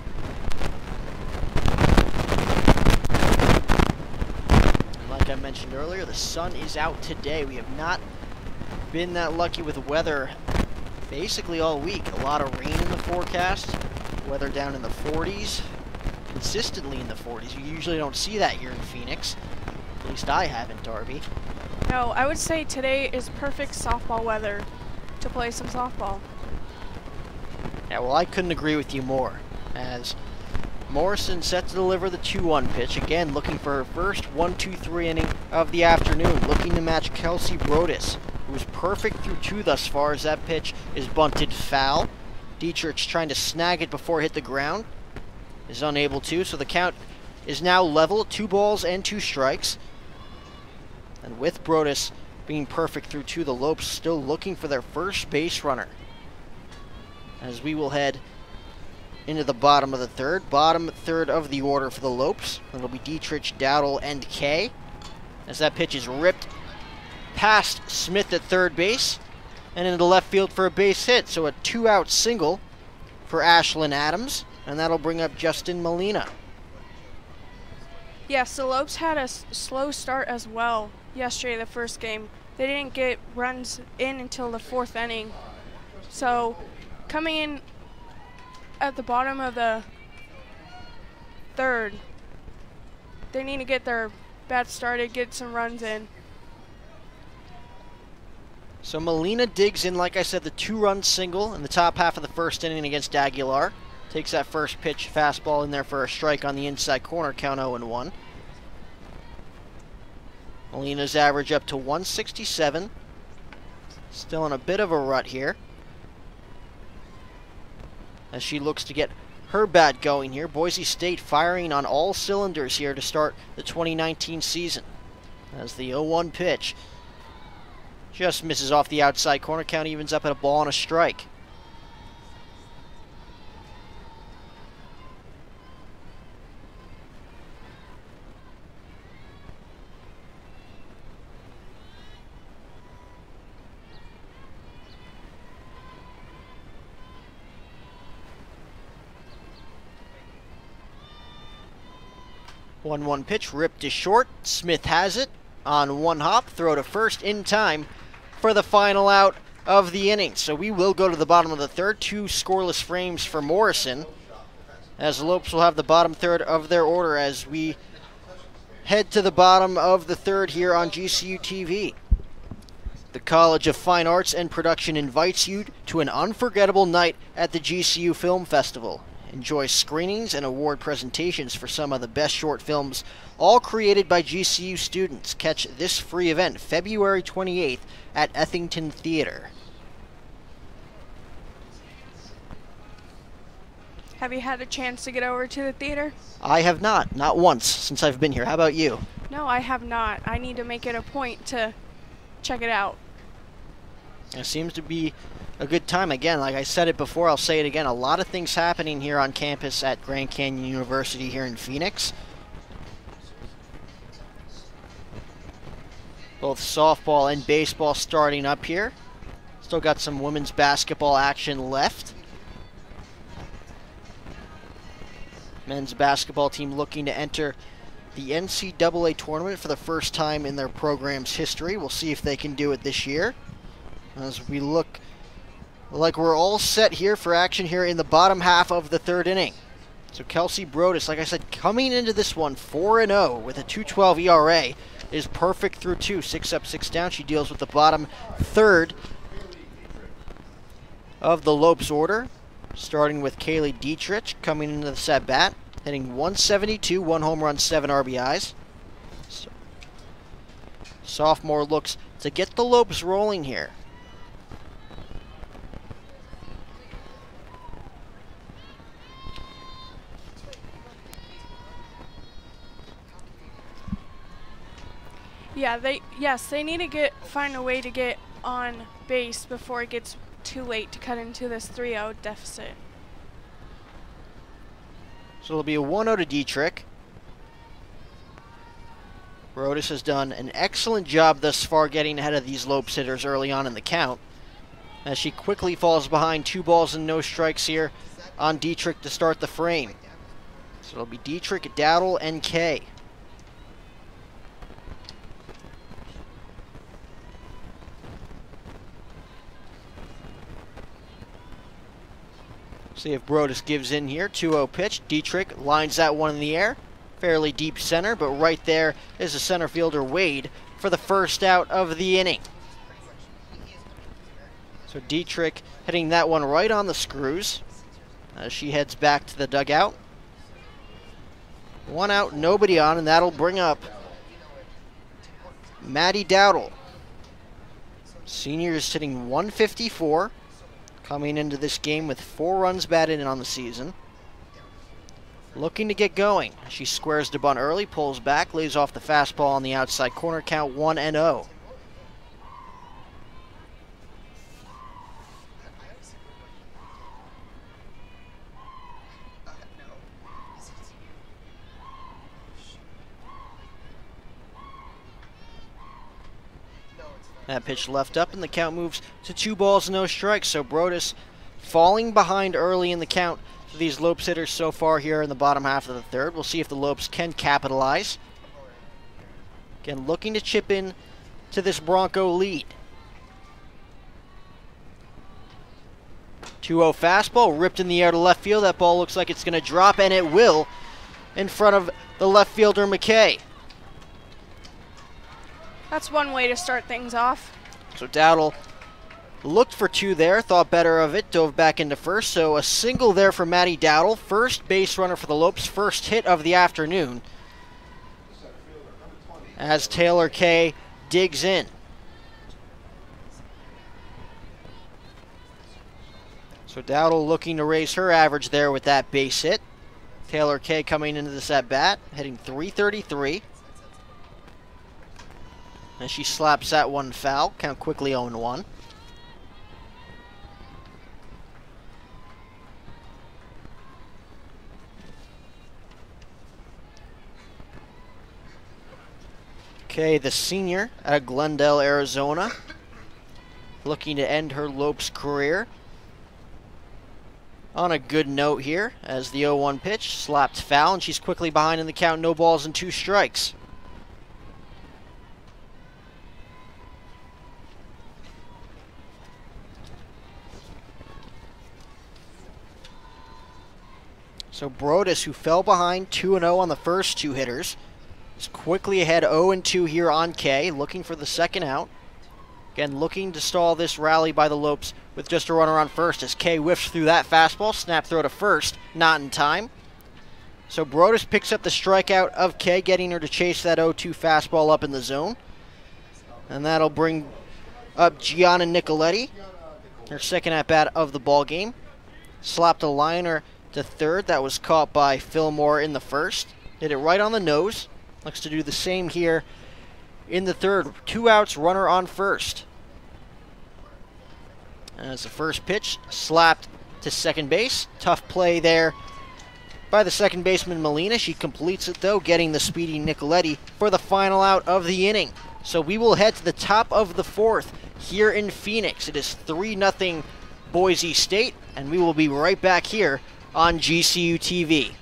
And like I mentioned earlier, the sun is out today. We have not been that lucky with weather basically all week. A lot of rain in the forecast. Weather down in the 40s. Consistently in the 40s. You usually don't see that here in Phoenix. At least I haven't, Darby. No, I would say today is perfect softball weather to play some softball. Yeah, well, I couldn't agree with you more, as Morrison set to deliver the 2-1 pitch, again looking for her first 1-2-3 inning of the afternoon, looking to match Kelsey Brodus, who was perfect through 2 thus far, as that pitch is bunted foul. Dietrich trying to snag it before it hit the ground, is unable to, so the count is now level, 2 balls and 2 strikes. And with Brodus being perfect through 2, the Lopes still looking for their first base runner. As we will head into the bottom of the third. Bottom third of the order for the Lopes. It'll be Dietrich, Dowdle, and Kay. As that pitch is ripped past Smith at third base and into left field for a base hit. So a 2-out single for Ashlyn Adams. And that'll bring up Justin Molina. Yes, the Lopes had a slow start as well yesterday, the first game. They didn't get runs in until the 4th inning. So coming in at the bottom of the 3rd, they need to get their bats started, get some runs in. So Molina digs in, like I said, the 2-run single in the top half of the 1st inning against Aguilar. Takes that first pitch fastball in there for a strike on the inside corner, count 0-1. Molina's average up to 167. Still in a bit of a rut here, as she looks to get her bat going here. Boise State firing on all cylinders here to start the 2019 season. As the 0-1 pitch just misses off the outside corner, count evens up at a ball and a strike. One pitch ripped to short. Smith has it on one hop. Throw to first in time for the final out of the inning. So we will go to the bottom of the 3rd. 2 scoreless frames for Morrison, as the Lopes will have the bottom 3rd of their order as we head to the bottom of the 3rd here on GCU TV. The College of Fine Arts and Production invites you to an unforgettable night at the GCU Film Festival. Enjoy screenings and award presentations for some of the best short films, all created by GCU students. Catch this free event February 28th at Ethington Theater. Have you had a chance to get over to the theater? I have not once since I've been here. How about you? No, I have not. I need to make it a point to check it out. It seems to be a good time. Again, like I said it before, I'll say it again. A lot of things happening here on campus at Grand Canyon University here in Phoenix. Both softball and baseball starting up here. Still got some women's basketball action left. Men's basketball team looking to enter the NCAA tournament for the first time in their program's history. We'll see if they can do it this year, as we look like we're all set here for action here in the bottom half of the 3rd inning. So Kelsey Brodus, like I said, coming into this one 4-0 with a 2.12 ERA, is perfect through 2, 6 up, 6 down. She deals with the bottom 3rd of the Lopes order, starting with Kaylee Dietrich coming into this at bat, hitting 172, 1 home run, 7 RBIs. So, sophomore looks to get the Lopes rolling here. Yeah, they need to find a way to get on base before it gets too late to cut into this 3-0 deficit. So it'll be a 1-0 to Dietrich. Brodus has done an excellent job thus far getting ahead of these Lopes hitters early on in the count, as she quickly falls behind 2 balls and no strikes here on Dietrich to start the frame. So it'll be Dietrich, Dowdle, and Kay. See if Brodus gives in here. 2-0 pitch. Dietrich lines that one in the air. fairly deep center, but right there is the center fielder Wade for the first out of the inning. So Dietrich hitting that one right on the screws as she heads back to the dugout. One out, nobody on, and that'll bring up Maddie Dowdle. Senior is hitting 154, coming into this game with 4 runs batted in on the season. Looking to get going. She squares to bunt early, pulls back, lays off the fastball on the outside corner, count 1-0. That pitch left up, and the count moves to 2 balls, no strikes. So Brodus falling behind early in the count for these Lopes hitters so far here in the bottom half of the third. We'll see if the Lopes can capitalize. Again, looking to chip in to this Bronco lead. 2-0 fastball ripped in the air to left field. That ball looks like it's going to drop, and it will, in front of the left fielder McKay. That's one way to start things off. So Dowdle looked for 2 there, thought better of it, dove back into first. So a single there for Maddie Dowdle, first base runner for the Lopes, first hit of the afternoon. As Taylor Kay digs in. So Dowdle looking to raise her average there with that base hit. Taylor Kay coming into this at bat, hitting .333. And she slaps that one foul. Count quickly 0-1. Okay, the senior out of Glendale, Arizona, looking to end her Lopes career on a good note here as the 0-1 pitch slapped foul, and she's quickly behind in the count. No balls and 2 strikes. So Brodus, who fell behind 2-0 on the first 2 hitters, is quickly ahead 0-2 here on Kay, looking for the second out. Again, looking to stall this rally by the Lopes with just a runner on first as Kay whiffs through that fastball. Snap throw to first, not in time. So Brodus picks up the strikeout of Kay, getting her to chase that 0-2 fastball up in the zone. And that'll bring up Gianna Nicoletti, her second at-bat of the ball game. Slapped a liner to third. That was caught by Fillmore in the first. Hit it right on the nose. Looks to do the same here in the third. 2 outs, runner on first. As the first pitch slapped to second base. Tough play there by the second baseman Molina. She completes it though, getting the speedy Nicoletti for the final out of the inning. So we will head to the top of the 4th here in Phoenix. It is 3-0 Boise State, and we will be right back here on GCU TV.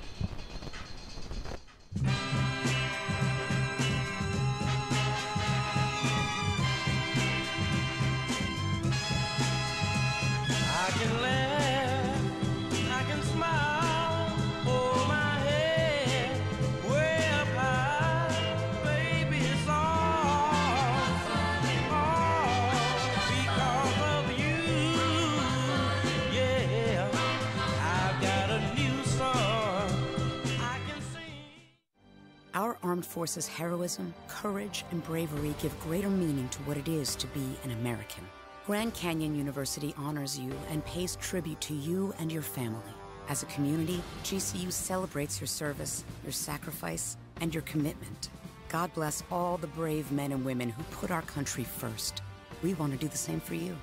Our armed forces' heroism, courage, and bravery give greater meaning to what it is to be an American. Grand Canyon University honors you and pays tribute to you and your family. As a community, GCU celebrates your service, your sacrifice, and your commitment. God bless all the brave men and women who put our country first. We want to do the same for you.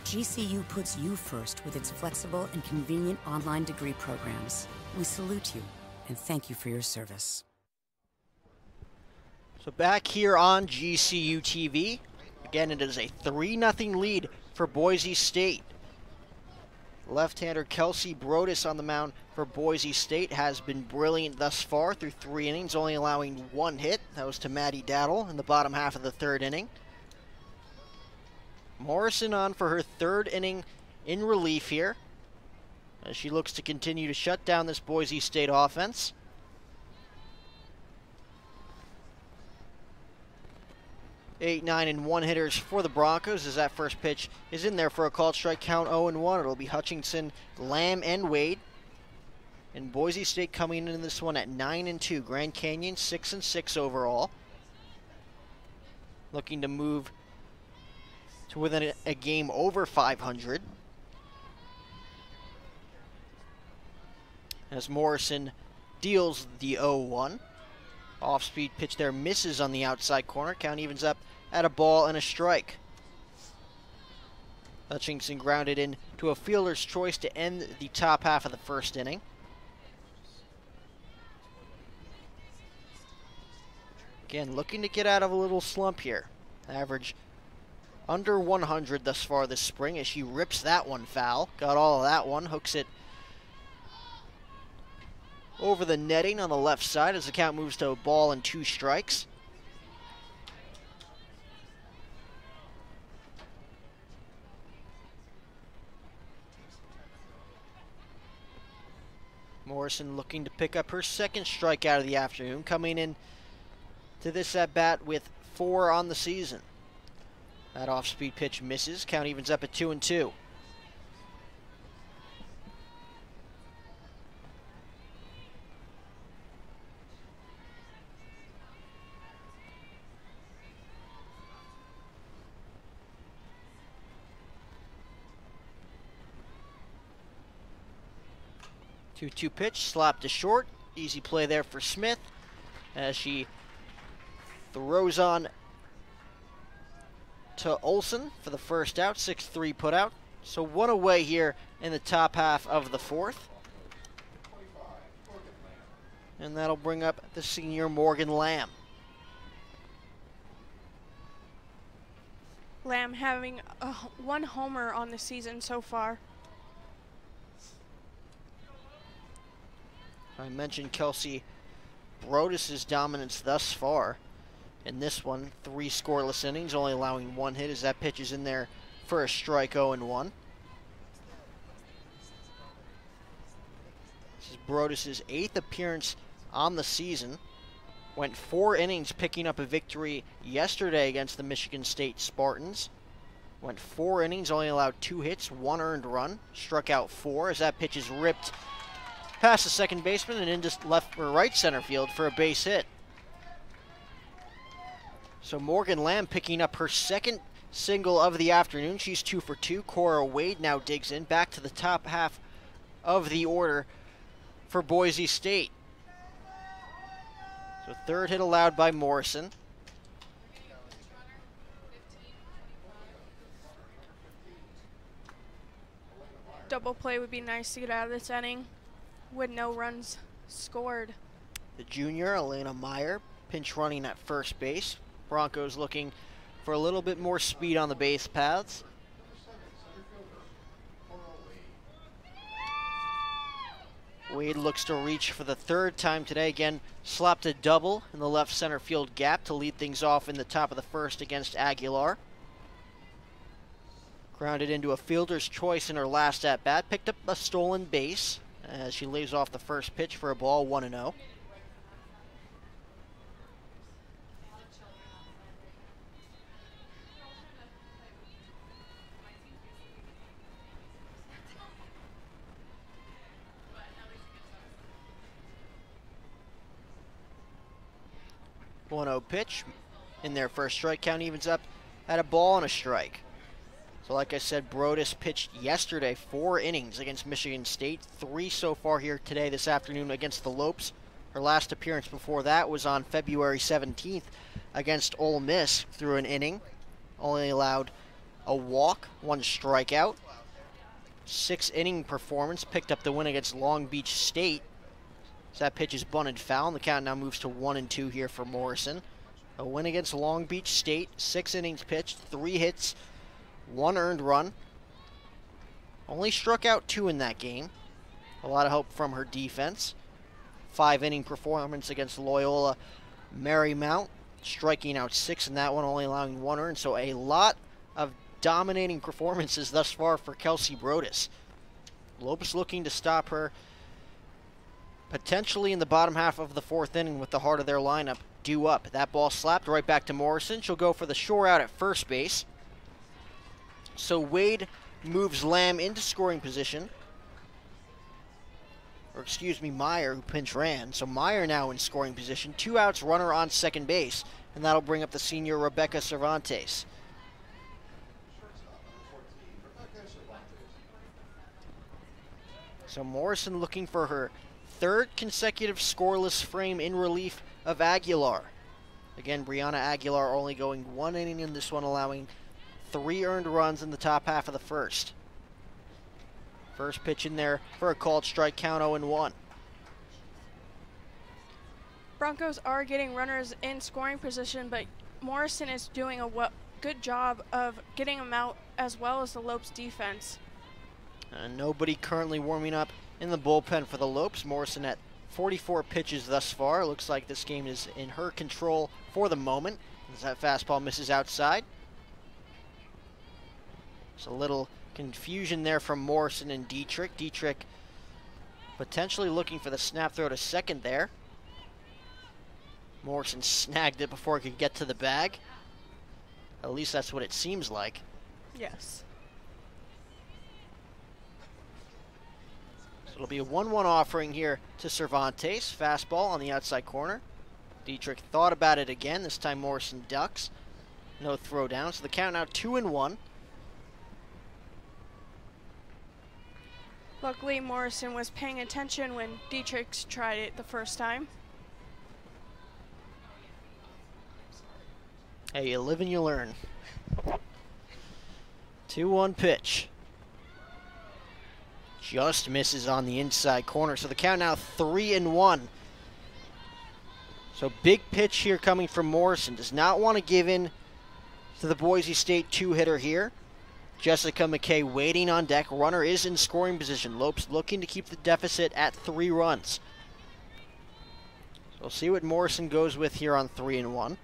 GCU puts you first with its flexible and convenient online degree programs. We salute you and thank you for your service. So back here on GCU TV, again it is a 3-0 lead for Boise State. Left-hander Kelsey Brodus on the mound for Boise State has been brilliant thus far through 3 innings, only allowing 1 hit. That was to Maddie Dowdle in the bottom half of the 3rd inning. Morrison on for her 3rd inning in relief here, as she looks to continue to shut down this Boise State offense. 8, 9, and 1 hitters for the Broncos as that first pitch is in there for a called strike count. 0-1. It'll be Hutchinson, Lamb, and Wade. And Boise State coming in this one at 9-2. Grand Canyon 6-6 overall. Looking to move to within a game over 500. As Morrison deals the 0-1. Off-speed pitch there misses on the outside corner. Count evens up at a ball and a strike. Hutchinson grounded in to a fielder's choice to end the top half of the first inning. Again, looking to get out of a little slump here. Average under 100 thus far this spring as she rips that one foul. Got all of that one. Hooks it over the netting on the left side as the count moves to a ball and 2 strikes. Morrison looking to pick up her second strikeout of the afternoon, coming in to this at-bat with 4 on the season. That off-speed pitch misses. Count evens up at 2-2. Two-two pitch, slap to short. Easy play there for Smith as she throws on to Olsen for the first out. 6-3 put out. So 1 away here in the top half of the 4th. And that'll bring up the senior Morgan Lamb. Lamb having 1 homer on the season so far. I mentioned Kelsey Brodus' dominance thus far. In this one, 3 scoreless innings, only allowing 1 hit as that pitch is in there for a strike. 0-1. This is Brodus' 8th appearance on the season. Went 4 innings picking up a victory yesterday against the Michigan State Spartans. Went 4 innings, only allowed 2 hits, 1 earned run. Struck out 4 as that pitch is ripped past the second baseman and into left or right center field for a base hit. So Morgan Lamb picking up her second single of the afternoon. She's 2 for 2. Cora Wade now digs in back to the top half of the order for Boise State. So 3rd hit allowed by Morrison. Double play would be nice to get out of this inning with no runs scored. The junior, Elena Meyer, pinch running at first base. Broncos looking for a little bit more speed on the base paths. Wade looks to reach for the 3rd time today. Again, slapped a double in the left center field gap to lead things off in the top of the 1st against Aguilar. Grounded into a fielder's choice in her last at-bat. Picked up a stolen base as she lays off the first pitch for a ball. 1-0. Pitch in their first strike. Count evens up at a ball and a strike. So like I said, Brodus pitched yesterday 4 innings against Michigan State. 3 so far here today this afternoon against the Lopes. Her last appearance before that was on February 17th against Ole Miss through an inning. Only allowed a walk, 1 strikeout. 6-inning performance. Picked up the win against Long Beach State. So that pitch is bunted foul, and the count now moves to 1-2 here for Morrison. A win against Long Beach State, 6 innings pitched, 3 hits, 1 earned run. Only struck out 2 in that game. A lot of help from her defense. 5-inning performance against Loyola Marymount, striking out 6 in that one, only allowing 1 earned. So a lot of dominating performances thus far for Kelsey Brodus. Lopes looking to stop her potentially in the bottom half of the 4th inning with the heart of their lineup due up. That ball slapped right back to Morrison. She'll go for the shore out at first base. So Wade moves Lamb into scoring position. Or excuse me, Meyer, who pinch ran. So Meyer now in scoring position. 2 outs, runner on second base. And that'll bring up the senior Rebecca Cervantes. So Morrison looking for her 3rd consecutive scoreless frame in relief of Aguilar. Again, Brianna Aguilar only going 1 inning in this one, allowing 3 earned runs in the top half of the first. First pitch in there for a called strike, count 0-1. Broncos are getting runners in scoring position, but Morrison is doing a good job of getting them out, as well as the Lopes defense. Nobody currently warming up in the bullpen for the Lopes. Morrison at 44 pitches thus far. Looks like this game is in her control for the moment, as that fastball misses outside. There's a little confusion there from Morrison and Dietrich. Dietrich potentially looking for the snap throw to second there. Morrison snagged it before it could get to the bag. At least that's what it seems like. Yes. So it'll be a 1-1 offering here to Cervantes. Fastball on the outside corner. Dietrich thought about it again. This time Morrison ducks. No throw down. So the count now 2-1. Luckily, Morrison was paying attention when Dietrich tried it the first time. Hey, you live and you learn. 2-1 pitch. Just misses on the inside corner. So the count now 3-1. So big pitch here coming from Morrison. Does not want to give in to the Boise State 2-hitter here. Jessica McKay waiting on deck. Runner is in scoring position. Lopes looking to keep the deficit at 3 runs. So we'll see what Morrison goes with here on 3-1.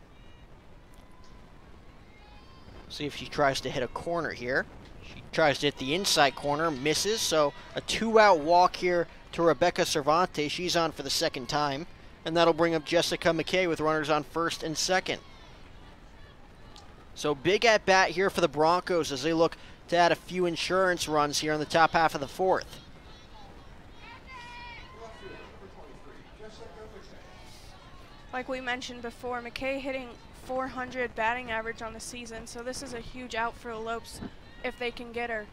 See if she tries to hit a corner here. She tries to hit the inside corner, misses. So a 2-out walk here to Rebecca Cervantes. She's on for the 2nd time. And that'll bring up Jessica McKay with runners on 1st and 2nd. So big at bat here for the Broncos as they look to add a few insurance runs here in the top half of the 4th. Like we mentioned before, McKay hitting 400 batting average on the season, so this is a huge out for the Lopes if they can get her.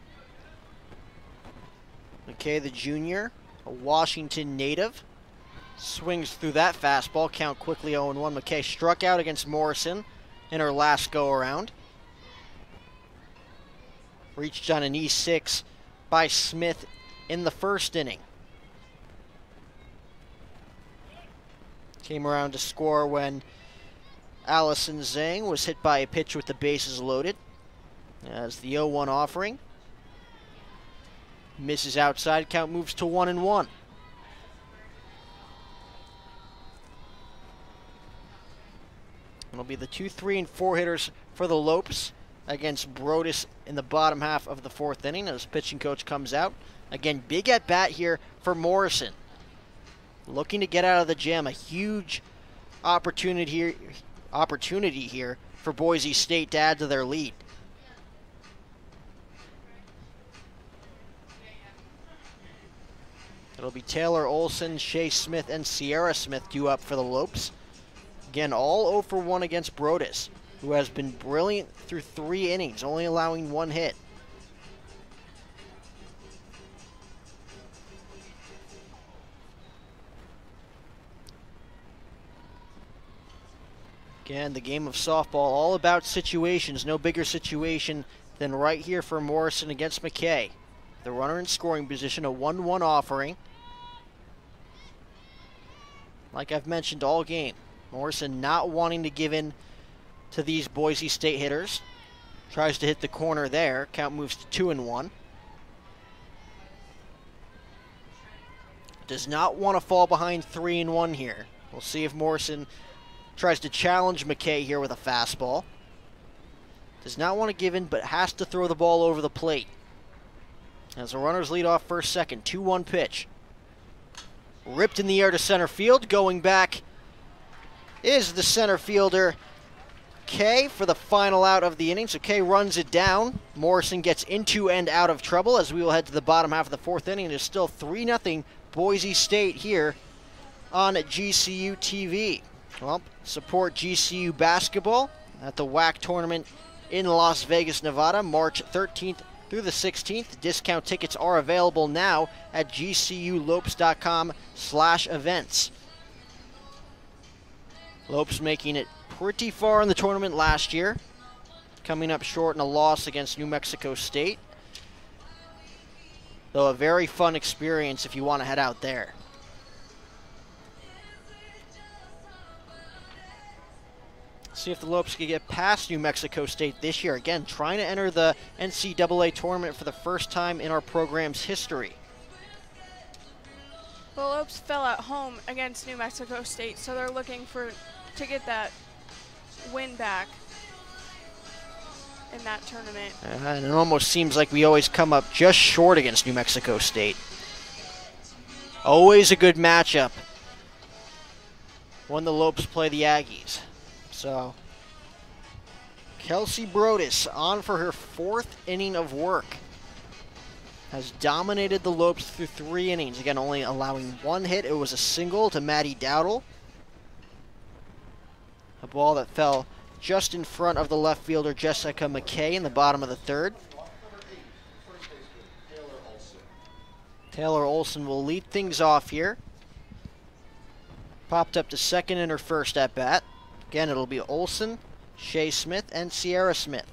McKay, the junior, a Washington native, swings through that fastball. Count quickly 0-1. McKay struck out against Morrison in her last go-around. Reached on an E6 by Smith in the 1st inning. Came around to score when Allison Zhang was hit by a pitch with the bases loaded. As the 0-1 offering misses outside, count moves to 1-1. It'll be the 2, 3, and 4 hitters for the Lopes against Brodus in the bottom half of the 4th inning as pitching coach comes out. Again, big at bat here for Morrison. Looking to get out of the jam. A huge opportunity here for Boise State to add to their lead. It'll be Taylor Olson, Shea Smith, and Sierra Smith due up for the Lopes. Again, all 0 for 1 against Brodus, who has been brilliant through 3 innings, only allowing 1 hit. Again, the game of softball, all about situations. No bigger situation than right here for Morrison against McKay. The runner in scoring position, a 1-1 offering. Like I've mentioned all game, Morrison not wanting to give in to these Boise State hitters. Tries to hit the corner there. Count moves to 2-1. Does not want to fall behind 3-1 here. We'll see if Morrison tries to challenge McKay here with a fastball. Does not want to give in, but has to throw the ball over the plate. As the runners lead off 1st, 2nd, 2-1 pitch. Ripped in the air to center field, going back is the center fielder, Kay, for the final out of the inning. So Kay runs it down. Morrison gets into and out of trouble as we will head to the bottom half of the fourth inning. It is still 3-0 Boise State here on GCU TV. Well, support GCU basketball at the WAC tournament in Las Vegas, Nevada, March 13th through the 16th. Discount tickets are available now at gculopes.com/events. Lopes making it pretty far in the tournament last year, coming up short in a loss against New Mexico State. Though a very fun experience if you want to head out there. See if the Lopes can get past New Mexico State this year. Again, trying to enter the NCAA tournament for the first time in our program's history. The Lopes fell at home against New Mexico State, so they're looking to get that win back in that tournament. And it almost seems like we always come up just short against New Mexico State. Always a good matchup when the Lopes play the Aggies. So, Kelsey Brodus on for her 4th inning of work. Has dominated the Lopes through 3 innings. Again, only allowing 1 hit. It was a single to Maddie Dowdle. A ball that fell just in front of the left fielder Jessica McKay in the bottom of the 3rd. Taylor Olson will lead things off here. Popped up to second in her first at-bat. Again, it'll be Olson, Shea Smith, and Sierra Smith.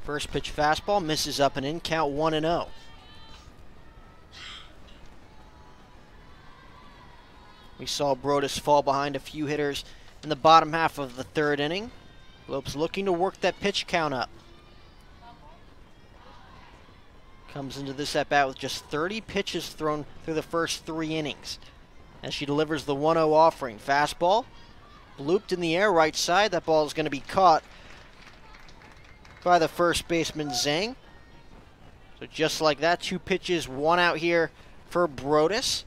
First pitch fastball misses up and in, count 1-0. We saw Brodus fall behind a few hitters in the bottom half of the 3rd inning. Lopes looking to work that pitch count up. Comes into this at-bat with just 30 pitches thrown through the first 3 innings. As she delivers the 1-0 offering. Fastball, blooped in the air right side. That ball is going to be caught by the first baseman, Zhang. So just like that, 2 pitches, 1 out here for Brodus.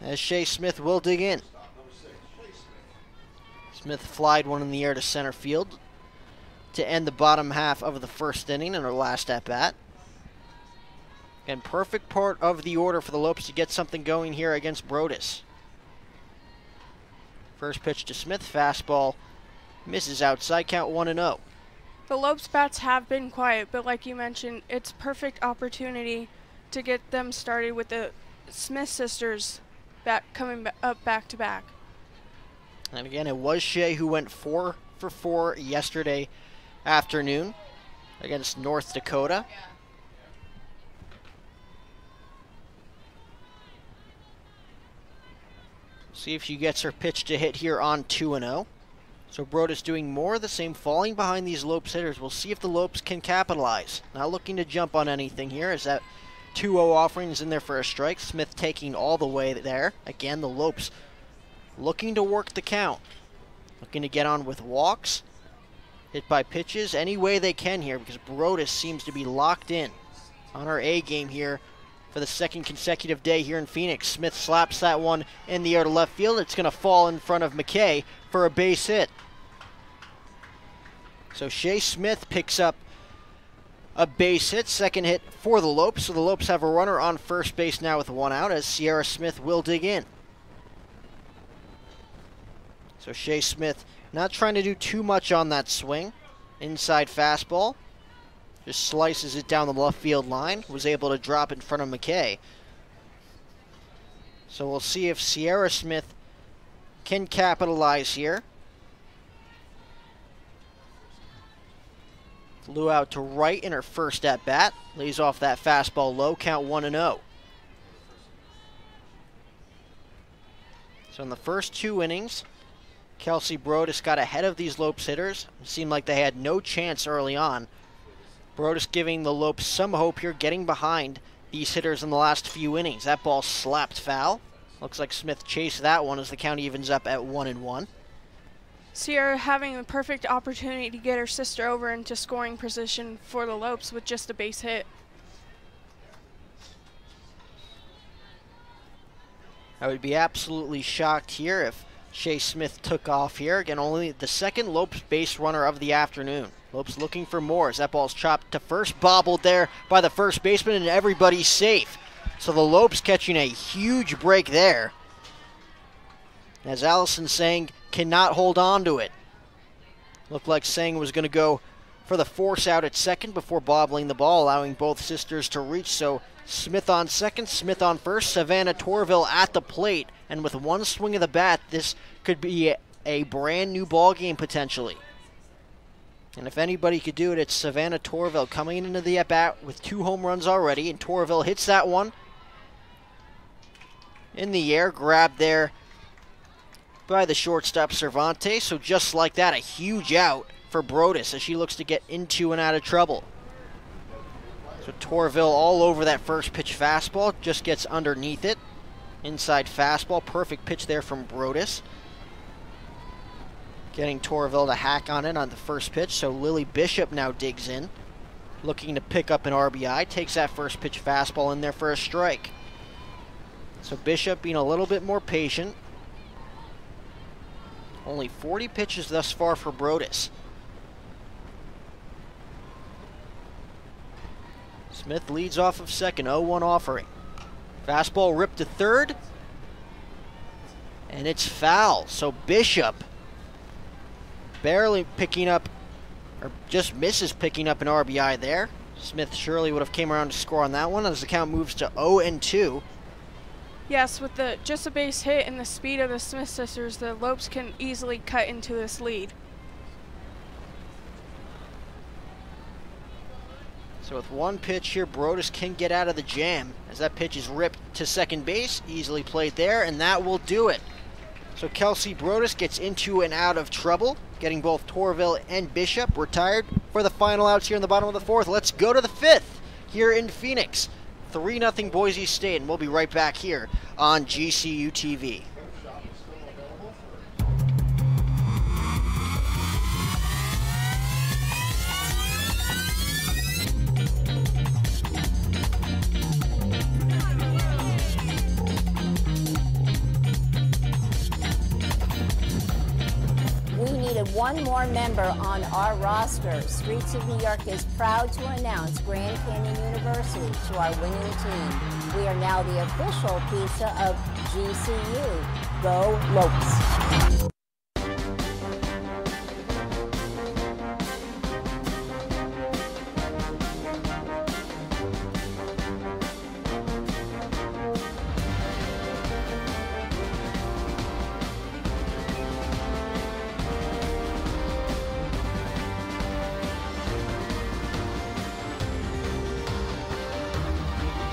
As Shea Smith will dig in. Smith flied one in the air to center field to end the bottom half of the 1st inning in her last at-bat. And perfect part of the order for the Lopes to get something going here against Brodus. First pitch to Smith, fastball misses outside, count 1-0. The Lopes bats have been quiet, but like you mentioned, it's perfect opportunity to get them started with the Smith sisters coming up back-to-back. And again, it was Shea who went 4 for 4 yesterday afternoon against North Dakota. See if she gets her pitch to hit here on 2-0. So Brodus doing more of the same, falling behind these Lopes hitters. We'll see if the Lopes can capitalize. Not looking to jump on anything here, as that 2-0 offering is in there for a strike. Smith taking all the way there. Again, the Lopes looking to work the count. Looking to get on with walks, hit by pitches, any way they can here, because Brodus seems to be locked in on her A game here for the 2nd consecutive day here in Phoenix. Smith slaps that one in the air to left field. It's going to fall in front of McKay for a base hit. So Shea Smith picks up a base hit, 2nd hit for the Lopes. So the Lopes have a runner on first base now with 1 out, as Sierra Smith will dig in. So Shea Smith not trying to do too much on that swing. Inside fastball. Just slices it down the left field line. Was able to drop in front of McKay. So we'll see if Sierra Smith can capitalize here. Flew out to right in her first at-bat. Lays off that fastball low, count 1-0. So in the first 2 innings, Kelsey Brodus got ahead of these Lopes hitters. It seemed like they had no chance early on. Brodus giving the Lopes some hope here, getting behind these hitters in the last few innings. That ball slapped foul. Looks like Smith chased that one as the count evens up at 1-1. Sierra having the perfect opportunity to get her sister over into scoring position for the Lopes with just a base hit. I would be absolutely shocked here if Shea Smith took off here. Again, only the second Lopes base runner of the afternoon. Lopes looking for more as that ball's chopped to first, bobbled there by the first baseman, and everybody's safe. So the Lopes catching a huge break there, as Allison Sang cannot hold on to it. Looked like Sang was going to go for the force out at second before bobbling the ball, allowing both sisters to reach. So Smith on second, Smith on first, Savannah Torville at the plate, and with one swing of the bat, this could be a brand new ball game potentially. And if anybody could do it, it's Savannah Torville coming into the at-bat with 2 home runs already, and Torville hits that one in the air, grabbed there by the shortstop Cervantes. So just like that, a huge out for Brodus as she looks to get into and out of trouble. So Torville all over that first pitch fastball, just gets underneath it. Inside fastball, perfect pitch there from Brodus. Getting Torville to hack on it on the first pitch, so Lily Bishop now digs in, looking to pick up an RBI, takes that first pitch fastball in there for a strike. So Bishop being a little bit more patient. Only 40 pitches thus far for Brodus. Smith leads off of second, 0-1 offering. Fastball ripped to third, and it's foul. So Bishop barely picking up, or just misses picking up an RBI there. Smith surely would have came around to score on that one as the count moves to 0-2. Yes, with just a base hit and the speed of the Smith sisters, the Lopes can easily cut into this lead. So with one pitch here, Brodus can get out of the jam as that pitch is ripped to second base, easily played there, and that will do it. So Kelsey Brodus gets into and out of trouble, getting both Torville and Bishop retired for the final outs here in the bottom of the fourth. Let's go to the fifth here in Phoenix. 3-0 Boise State, and we'll be right back here on GCU TV. One more member on our roster. Streets of New York is proud to announce Grand Canyon University to our winning team. We are now the official pizza of GCU. Go Lopes!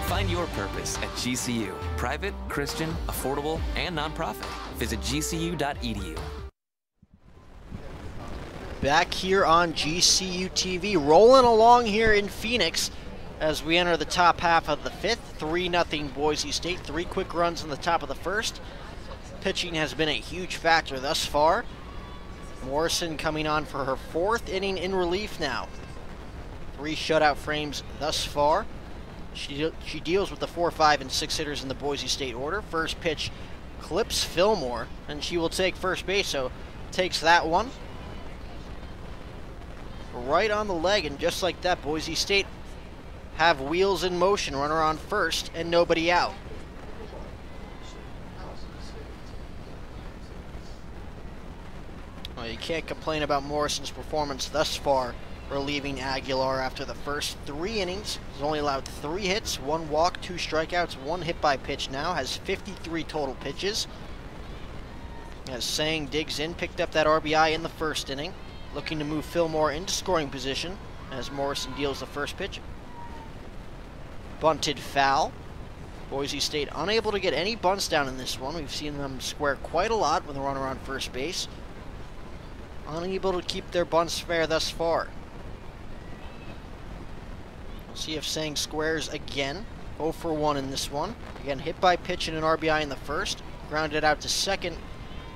Find your purpose at GCU. Private, Christian, affordable, and nonprofit. Visit gcu.edu. Back here on GCU TV, rolling along here in Phoenix as we enter the top half of the fifth. 3-0 Boise State. 3 quick runs in the top of the first. Pitching has been a huge factor thus far. Morrison coming on for her 4th inning in relief now. 3 shutout frames thus far. She deals with the 4, 5, and 6 hitters in the Boise State order. First pitch clips Fillmore, and she will take first base, so takes that one. Right on the leg, and just like that, Boise State have wheels in motion. Runner on first, and nobody out. Well, you can't complain about Morrison's performance thus far, relieving Aguilar after the first 3 innings. He's only allowed 3 hits, 1 walk, 2 strikeouts, 1 hit by pitch now, has 53 total pitches. As Sang digs in, picked up that RBI in the first inning, looking to move Fillmore into scoring position as Morrison deals the first pitch. Bunted foul. Boise State unable to get any bunts down in this one. We've seen them square quite a lot with a runner on first base. Unable to keep their bunts fair thus far. See if Sang squares again. 0 for 1 in this one. Again, hit by pitch and an RBI in the first. Grounded out to second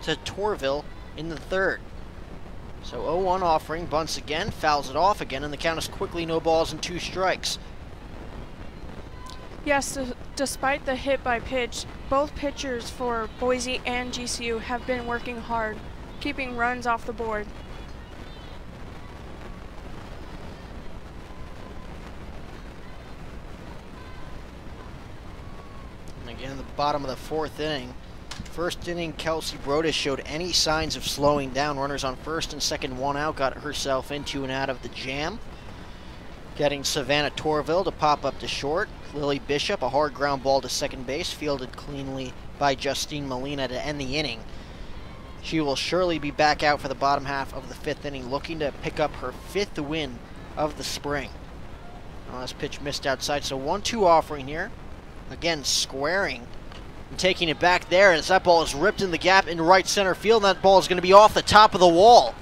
to Torville in the third. So 0-1 offering, bunts again, fouls it off again, and the count is quickly no balls and 2 strikes. Yes, despite the hit by pitch, both pitchers for Boise and GCU have been working hard, keeping runs off the board. And again, at the bottom of the 4th inning. First inning, Kelsey Brodus showed any signs of slowing down. Runners on first and second, 1 out, got herself into and out of the jam. Getting Savannah Torville to pop up to short. Lily Bishop, a hard ground ball to second base, fielded cleanly by Justine Molina to end the inning. She will surely be back out for the bottom half of the 5th inning, looking to pick up her 5th win of the spring. This pitch missed outside, so 1-2 offering here. Again, squaring and taking it back there as that ball is ripped in the gap in right center field. And that ball is going to be off the top of the wall.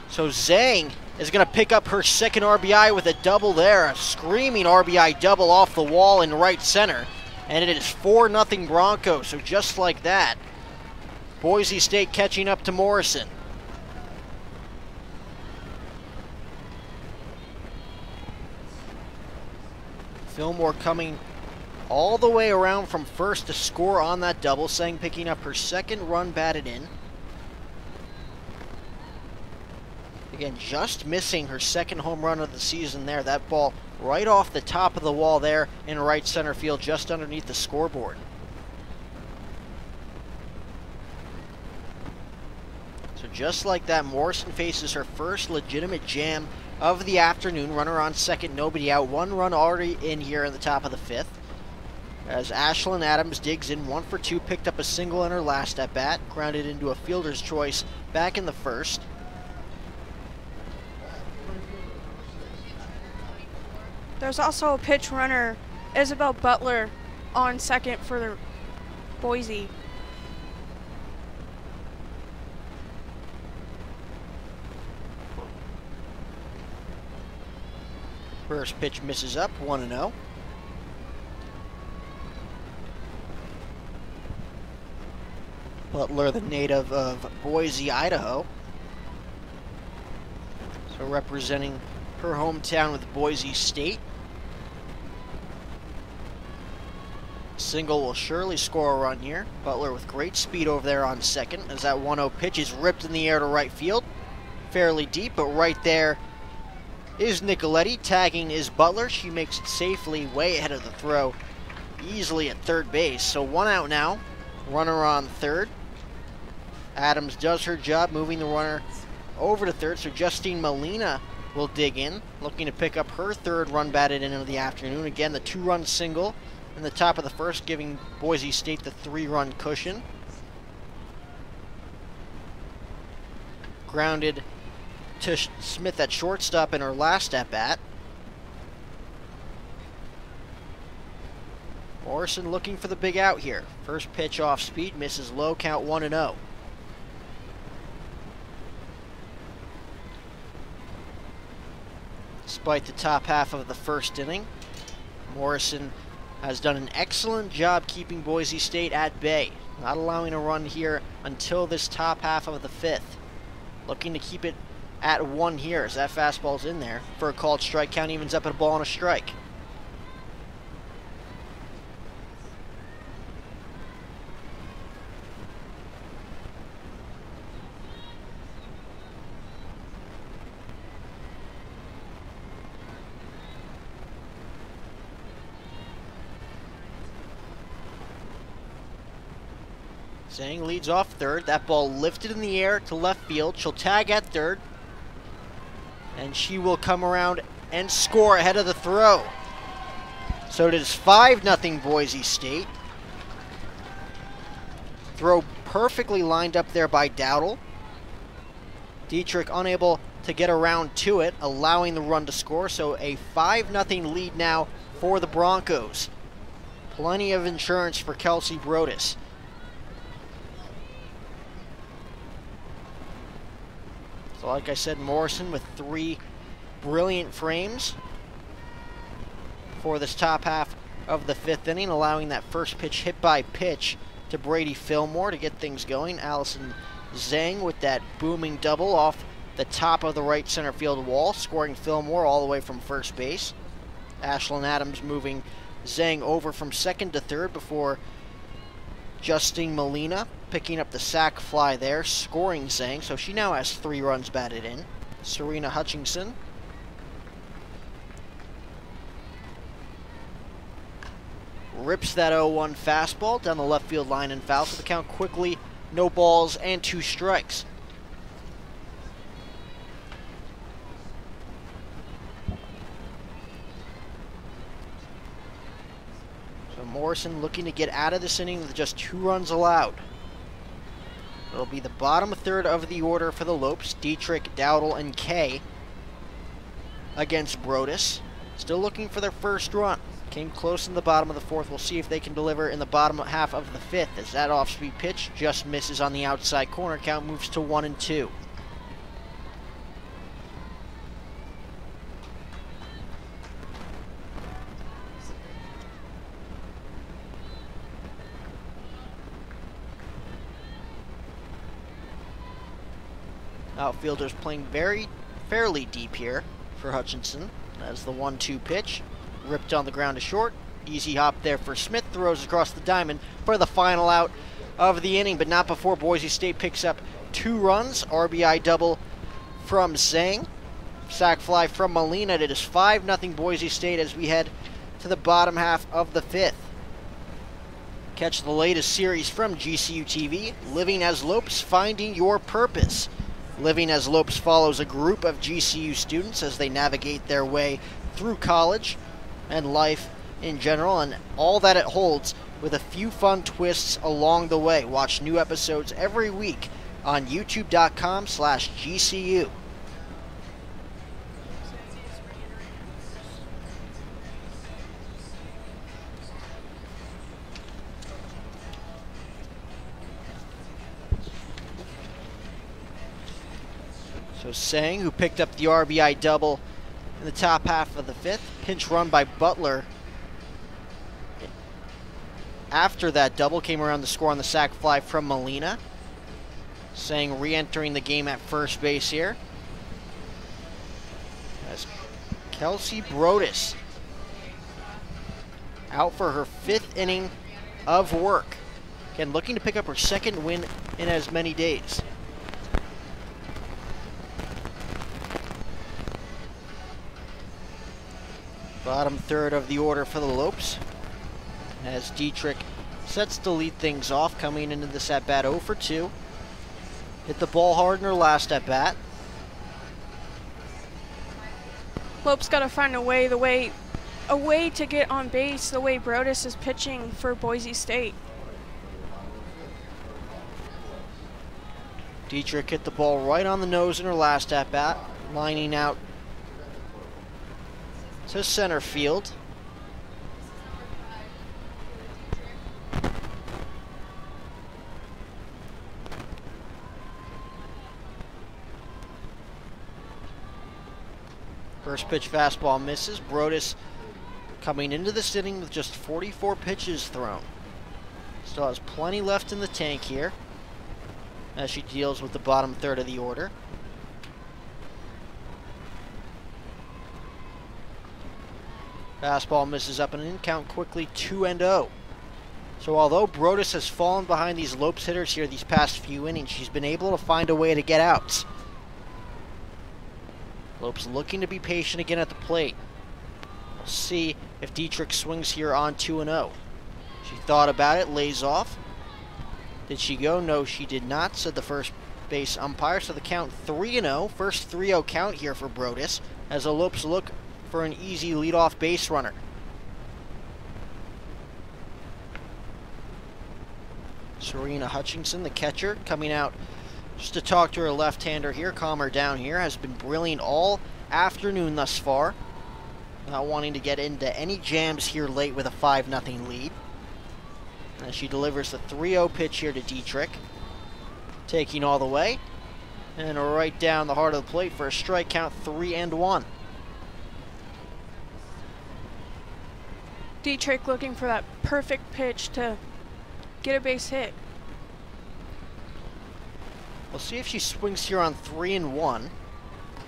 So Zhang is going to pick up her 2nd RBI with a double there. A screaming RBI double off the wall in right center. And it is 4-0 Broncos. So just like that, Boise State catching up to Morrison. Fillmore coming all the way around from first to score on that double. Zhang picking up her 2nd run batted in. Again, just missing her 2nd home run of the season there. That ball right off the top of the wall there in right center field, just underneath the scoreboard. So just like that, Morrison faces her first legitimate jam of the afternoon. Runner on second, nobody out. 1 run already in here in the top of the 5th. As Ashlyn Adams digs in 1 for 2, picked up a single in her last at bat, grounded into a fielder's choice back in the 1st. There's also a pitch runner, Isabel Butler, on second for the Boise. First pitch misses up, 1-0. Butler, the native of Boise, Idaho. So representing her hometown with Boise State. Single will surely score a run here. Butler with great speed over there on second as that 1-0 pitch is ripped in the air to right field. Fairly deep, but right there is Nicoletti. Tagging is Butler. She makes it safely way ahead of the throw, easily at third base. So 1 out now. Runner on third. Adams does her job moving the runner over to third, so Justine Molina will dig in, looking to pick up her 3rd run batted in of the afternoon. Again, the 2-run single in the top of the 1st, giving Boise State the 3-run cushion. Grounded to Smith at shortstop in her last at-bat. Morrison looking for the big out here. First pitch off speed, misses low, count 1-0. Despite the top half of the 1st inning, Morrison has done an excellent job keeping Boise State at bay, not allowing a run here until this top half of the 5th. Looking to keep it at 1 here as that fastball's in there for a called strike. Count evens up at a ball and a strike. Zhang leads off third. That ball lifted in the air to left field. She'll tag at third. And she will come around and score ahead of the throw. So it is 5-0 Boise State. Throw perfectly lined up there by Dowdle. Dietrich unable to get around to it, allowing the run to score. So a 5-0 lead now for the Broncos. Plenty of insurance for Kelsey Brodus. So like I said, Morrison with 3 brilliant frames. for this top half of the 5th inning, allowing that first pitch hit by pitch to Brady Fillmore to get things going. Allison Zhang with that booming double off the top of the right center field wall, scoring Fillmore all the way from first base. Ashlyn Adams moving Zhang over from second to third before Justine Molina picking up the sac fly there, scoring Zhang, so she now has 3 runs batted in. Serena Hutchinson rips that 0-1 fastball down the left field line and foul, so the count quickly, no balls and 2 strikes. So Morrison looking to get out of this inning with just 2 runs allowed. It'll be the bottom third of the order for the Lopes. Dietrich, Dowdle, and Kay against Brodus. Still looking for their first run. Came close in the bottom of the 4th. We'll see if they can deliver in the bottom half of the 5th, as that off-speed pitch just misses on the outside corner. Count moves to 1-2. Outfielders playing fairly deep here for Hutchinson. As the 1-2 pitch, ripped on the ground to short. Easy hop there for Smith, throws across the diamond for the final out of the inning, but not before Boise State picks up 2 runs. RBI double from Zhang. Sac fly from Molina. It is 5-0 Boise State as we head to the bottom half of the 5th. Catch the latest series from GCU TV, Living as Lopes, Finding Your Purpose. Living as Lopes follows a group of GCU students as they navigate their way through college and life in general, and all that it holds, with a few fun twists along the way. Watch new episodes every week on youtube.com/GCU. So Sang, who picked up the RBI double in the top half of the 5th, pinch run by Butler. After that double came around to score on the sac fly from Molina. Sang re-entering the game at first base here. As Kelsey Brodus out for her 5th inning of work. Again, looking to pick up her 2nd win in as many days. Bottom third of the order for the Lopes, as Dietrich sets to lead things off, coming into this at-bat 0 for 2. Hit the ball hard in her last at-bat. Lopes got to find a way to get on base the way Brodus is pitching for Boise State. Dietrich hit the ball right on the nose in her last at-bat, lining out to center field. First pitch fastball misses. Brodus coming into this inning with just 44 pitches thrown. Still has plenty left in the tank here as she deals with the bottom third of the order. Fastball misses up and in, count quickly 2-0. So although Brodus has fallen behind these Lopes hitters here these past few innings, she's been able to find a way to get outs. Lopes looking to be patient again at the plate. We'll see if Dietrich swings here on 2-0. She thought about it, lays off. Did she go? No, she did not, said the first base umpire. So the count 3-0. First 3-0 count here for Brodus as the Lopes look for an easy leadoff base runner. Serena Hutchinson, the catcher, coming out just to talk to her left-hander here, calm her down here, has been brilliant all afternoon thus far. Not wanting to get into any jams here late with a 5-0 lead. As she delivers the 3-0 pitch here to Dietrich. Taking all the way. And right down the heart of the plate for a strike count, 3-1. Dietrich looking for that perfect pitch to get a base hit. We'll see if she swings here on 3-1.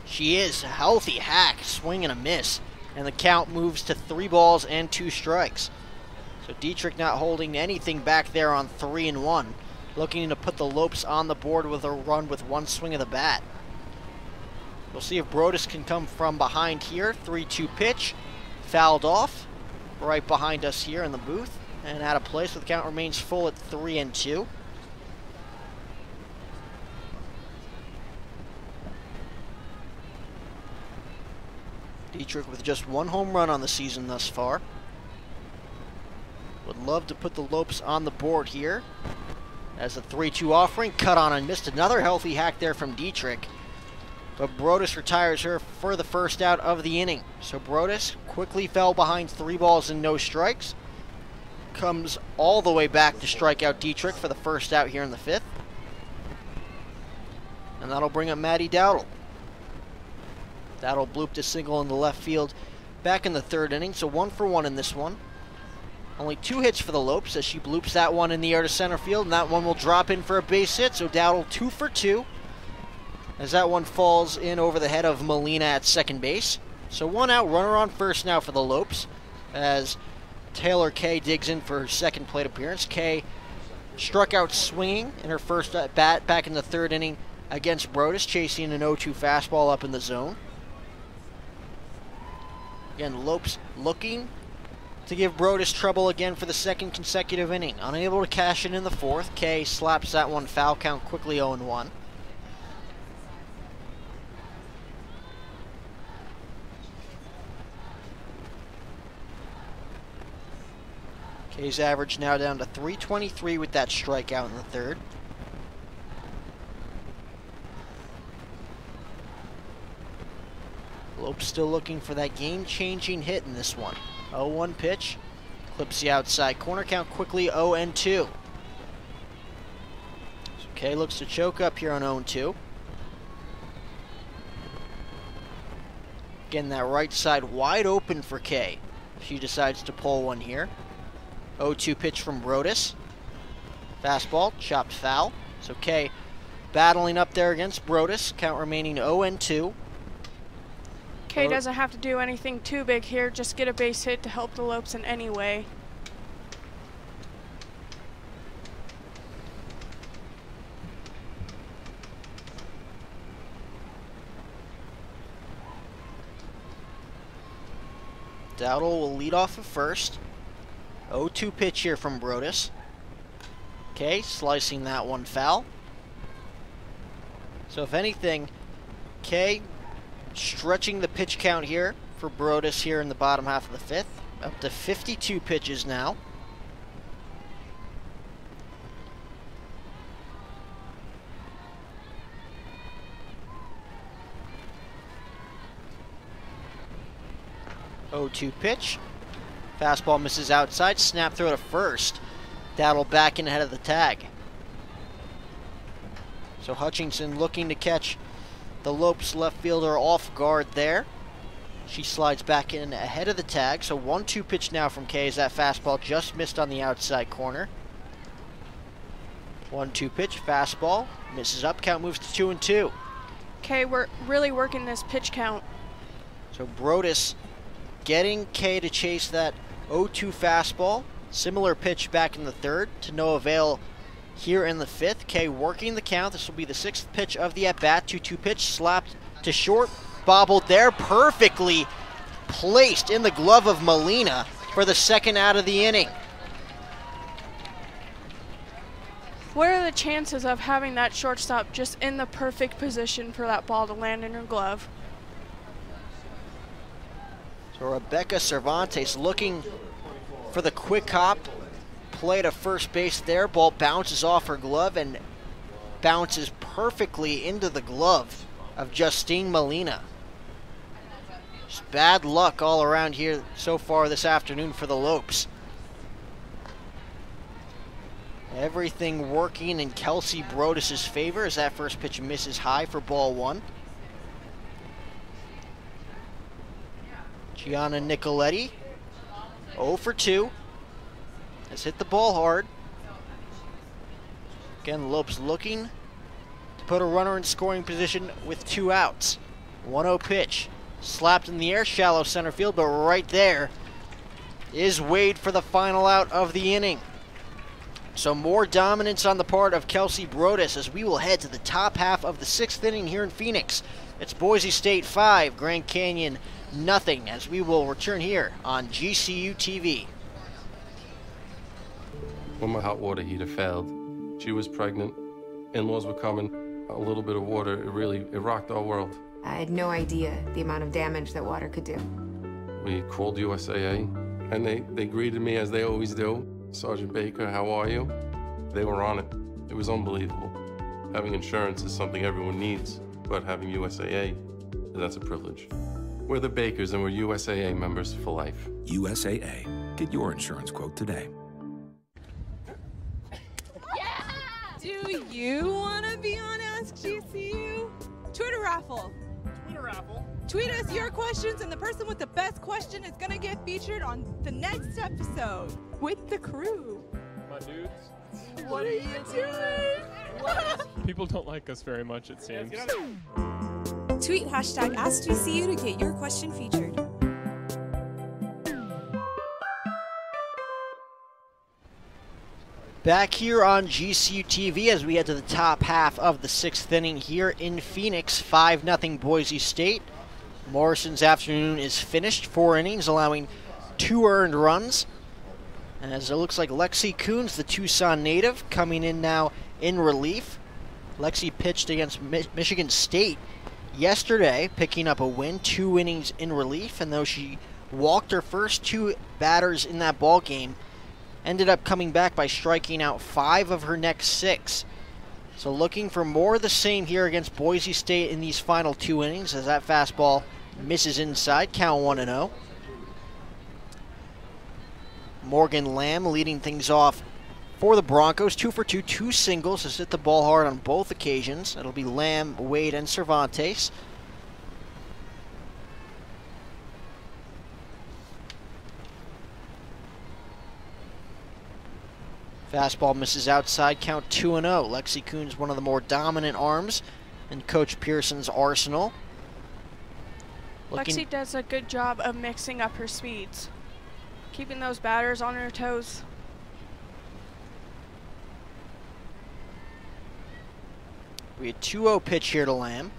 She is. A healthy hack, swing and a miss. And the count moves to 3 balls and 2 strikes. So Dietrich not holding anything back there on 3-1. Looking to put the Lopes on the board with a run with 1 swing of the bat. We'll see if Brodus can come from behind here. 3-2 pitch. Fouled off. Right behind us here in the booth. And out of play, so the count remains full at 3-2. Dietrich with just 1 home run on the season thus far. Would love to put the Lopes on the board here. As a 3-2 offering, cut on and missed. Another healthy hack there from Dietrich. But Brodus retires her for the first out of the inning. So Brodus quickly fell behind 3 balls and no strikes. Comes all the way back to strike out Dietrich for the first out here in the 5th. And that'll bring up Maddie Dowdle. Dowdle blooped a single in the left field back in the 3rd inning, so 1 for 1 in this one. Only 2 hits for the Lopes as she bloops that one in the air to center field, and that one will drop in for a base hit, so Dowdle 2 for 2. As that one falls in over the head of Molina at second base. So 1 out, runner on first now for the Lopes as Taylor Kay digs in for her 2nd plate appearance. Kay struck out swinging in her first at bat back in the 3rd inning against Brodus, chasing an 0-2 fastball up in the zone. Again, Lopes looking to give Brodus trouble again for the 2nd consecutive inning. Unable to cash it in the 4th. Kay slaps that one foul, count quickly 0-1. Kay's average now down to .323 with that strikeout in the 3rd. Lopes still looking for that game-changing hit in this one. 0-1 pitch. Clips the outside corner, count quickly 0-2. So Kay looks to choke up here on 0-2. Again, that right side wide open for Kay. She decides to pull one here. 0-2 pitch from Brodus. Fastball, chopped foul. So Kay battling up there against Brodus. Count remaining 0-2. Kay doesn't have to do anything too big here. Just get a base hit to help the Lopes in any way. Dowdle will lead off at first. 0-2 pitch here from Brodus. Kay slicing that one foul. So if anything, Kay stretching the pitch count here for Brodus here in the bottom half of the 5th. Up to 52 pitches now. .02 pitch. Fastball misses outside. Snap throw to first. Dowdle back in ahead of the tag. So Hutchinson looking to catch the Lopes left fielder off guard there. She slides back in ahead of the tag. So 1-2 pitch now from Kay as that fastball just missed on the outside corner. 1-2 pitch, fastball, misses up, count moves to 2-2. Kay, we're really working this pitch count. So Brodus getting Kay to chase that 0-2 fastball. Similar pitch back in the 3rd to no avail here in the 5th. Kay working the count. This will be the 6th pitch of the at-bat. 2-2 pitch, slapped to short, bobbled there, perfectly placed in the glove of Molina for the 2nd out of the inning. What are the chances of having that shortstop just in the perfect position for that ball to land in her glove? So Rebecca Cervantes looking for the quick hop. Play to first base there. Ball bounces off her glove and bounces perfectly into the glove of Justine Molina. Just bad luck all around here so far this afternoon for the Lopes. Everything working in Kelsey Brodus' favor as that first pitch misses high for ball 1. Gianna Nicoletti 0 for 2. Has hit the ball hard. Again, Lopes looking to put a runner in scoring position with 2 outs. 1-0 pitch. Slapped in the air, shallow center field, but right there is Wade for the final out of the inning. So more dominance on the part of Kelsey Brodus as we will head to the top half of the 6th inning here in Phoenix. It's Boise State 5, Grand Canyon nothing, as we will return here on GCU TV. When my hot water heater failed, she was pregnant, in-laws were coming, a little bit of water, it rocked our world. I had no idea the amount of damage that water could do. We called USAA, and they greeted me as they always do. Sergeant Baker, how are you? They were on it. It was unbelievable. Having insurance is something everyone needs, but having USAA, that's a privilege. We're the Bakers, and we're USAA members for life. USAA. Get your insurance quote today. Do you want to be on Ask GCU? Twitter raffle. Twitter raffle. Tweet us your questions, and the person with the best question is going to get featured on the next episode with the crew. My dudes. What are you doing? People don't like us very much, it seems. Tweet hashtag AskGCU to get your question featured. Back here on GCU TV as we head to the top half of the 6th inning here in Phoenix. 5-0 Boise State. Morrison's afternoon is finished. 4 innings, allowing 2 earned runs. As it looks like Lexi Coons, the Tucson native, coming in now in relief. Lexi pitched against Michigan State yesterday, picking up a win, 2 innings in relief. And though she walked her first 2 batters in that ball game, ended up coming back by striking out 5 of her next 6. So looking for more of the same here against Boise State in these final 2 innings as that fastball misses inside, count 1-0. Morgan Lamb leading things off for the Broncos, 2 for 2, 2 singles, has hit the ball hard on both occasions. It'll be Lamb, Wade, and Cervantes. Fastball misses outside, count 2-0. Lexi Coons, one of the more dominant arms in Coach Pearson's arsenal. Lexi does a good job of mixing up her speeds, keeping those batters on her toes. We had 2-0 pitch here to Lamb.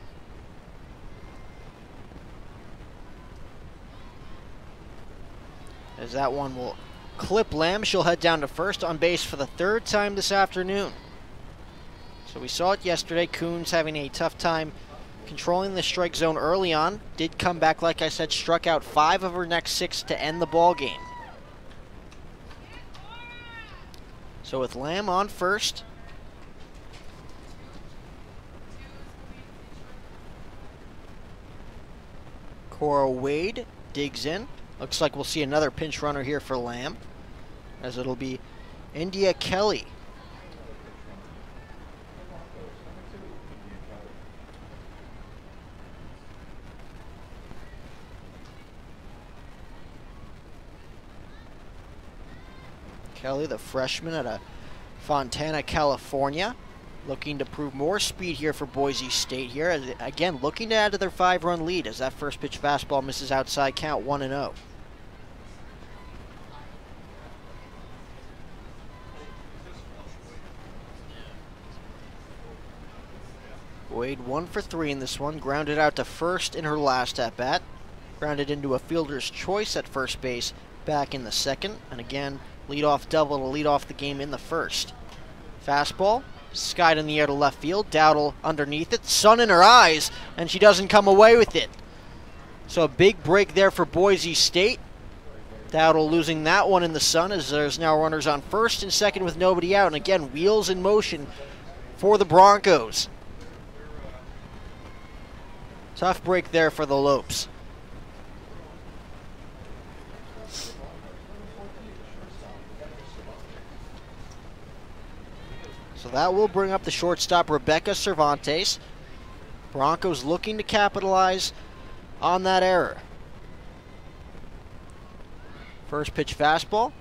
As that one will clip Lamb, she'll head down to first, on base for the 3rd time this afternoon. So we saw it yesterday, Coons having a tough time controlling the strike zone early on. Did come back, like I said, struck out 5 of her next 6 to end the ball game. So with Lamb on first, Cora Wade digs in. Looks like we'll see another pinch runner here for Lamb, as it'll be India Kelly. Kelly, the freshman out of Fontana, California, looking to prove more speed here for Boise State here. Again, looking to add to their 5-run lead as that first pitch fastball misses outside, count 1-0. Wade 1 for 3 in this one, grounded out to first in her last at-bat. Grounded into a fielder's choice at first base back in the 2nd, and again, leadoff double to lead off the game in the 1st. Fastball, skied in the air to left field, Dowdle underneath it, sun in her eyes, and she doesn't come away with it. So a big break there for Boise State. Dowdle losing that one in the sun as there's now runners on first and second with nobody out, and again, wheels in motion for the Broncos. Tough break there for the Lopes. So that will bring up the shortstop, Rebecca Cervantes. Broncos looking to capitalize on that error. First pitch fastball.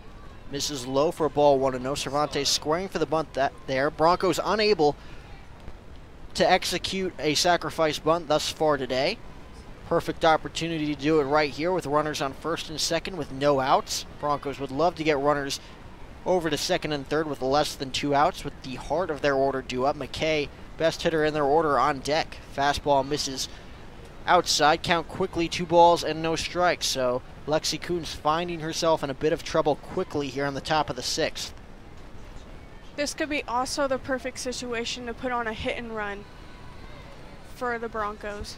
Misses low for a ball, 1-0. Cervantes squaring for the bunt there. Broncos unable to execute a sacrifice bunt thus far today. Perfect opportunity to do it right here with runners on first and second with no outs. Broncos would love to get runners over to second and third with less than 2 outs with the heart of their order due up. McKay, best hitter in their order, on deck. Fastball misses outside. Count quickly, 2 balls and no strikes. So Lexi Coons finding herself in a bit of trouble quickly here on the top of the 6th. This could be also the perfect situation to put on a hit and run for the Broncos.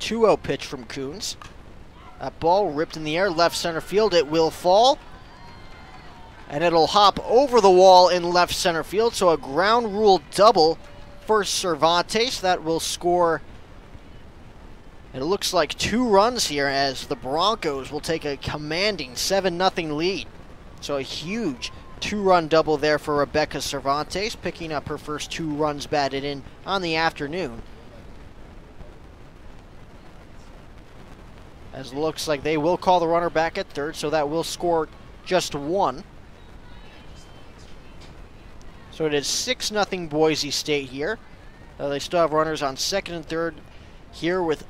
2-0 pitch from Coons. That ball ripped in the air, left center field. It will fall. And it'll hop over the wall in left center field. So a ground rule double for Cervantes. That will score, it looks like, 2 runs here as the Broncos will take a commanding 7-0 lead. So a huge 2-run double there for Rebecca Cervantes, picking up her first 2 runs batted in on the afternoon. As it looks like they will call the runner back at third, so that will score just 1. So it is 6-0 Boise State here. They still have runners on second and third here with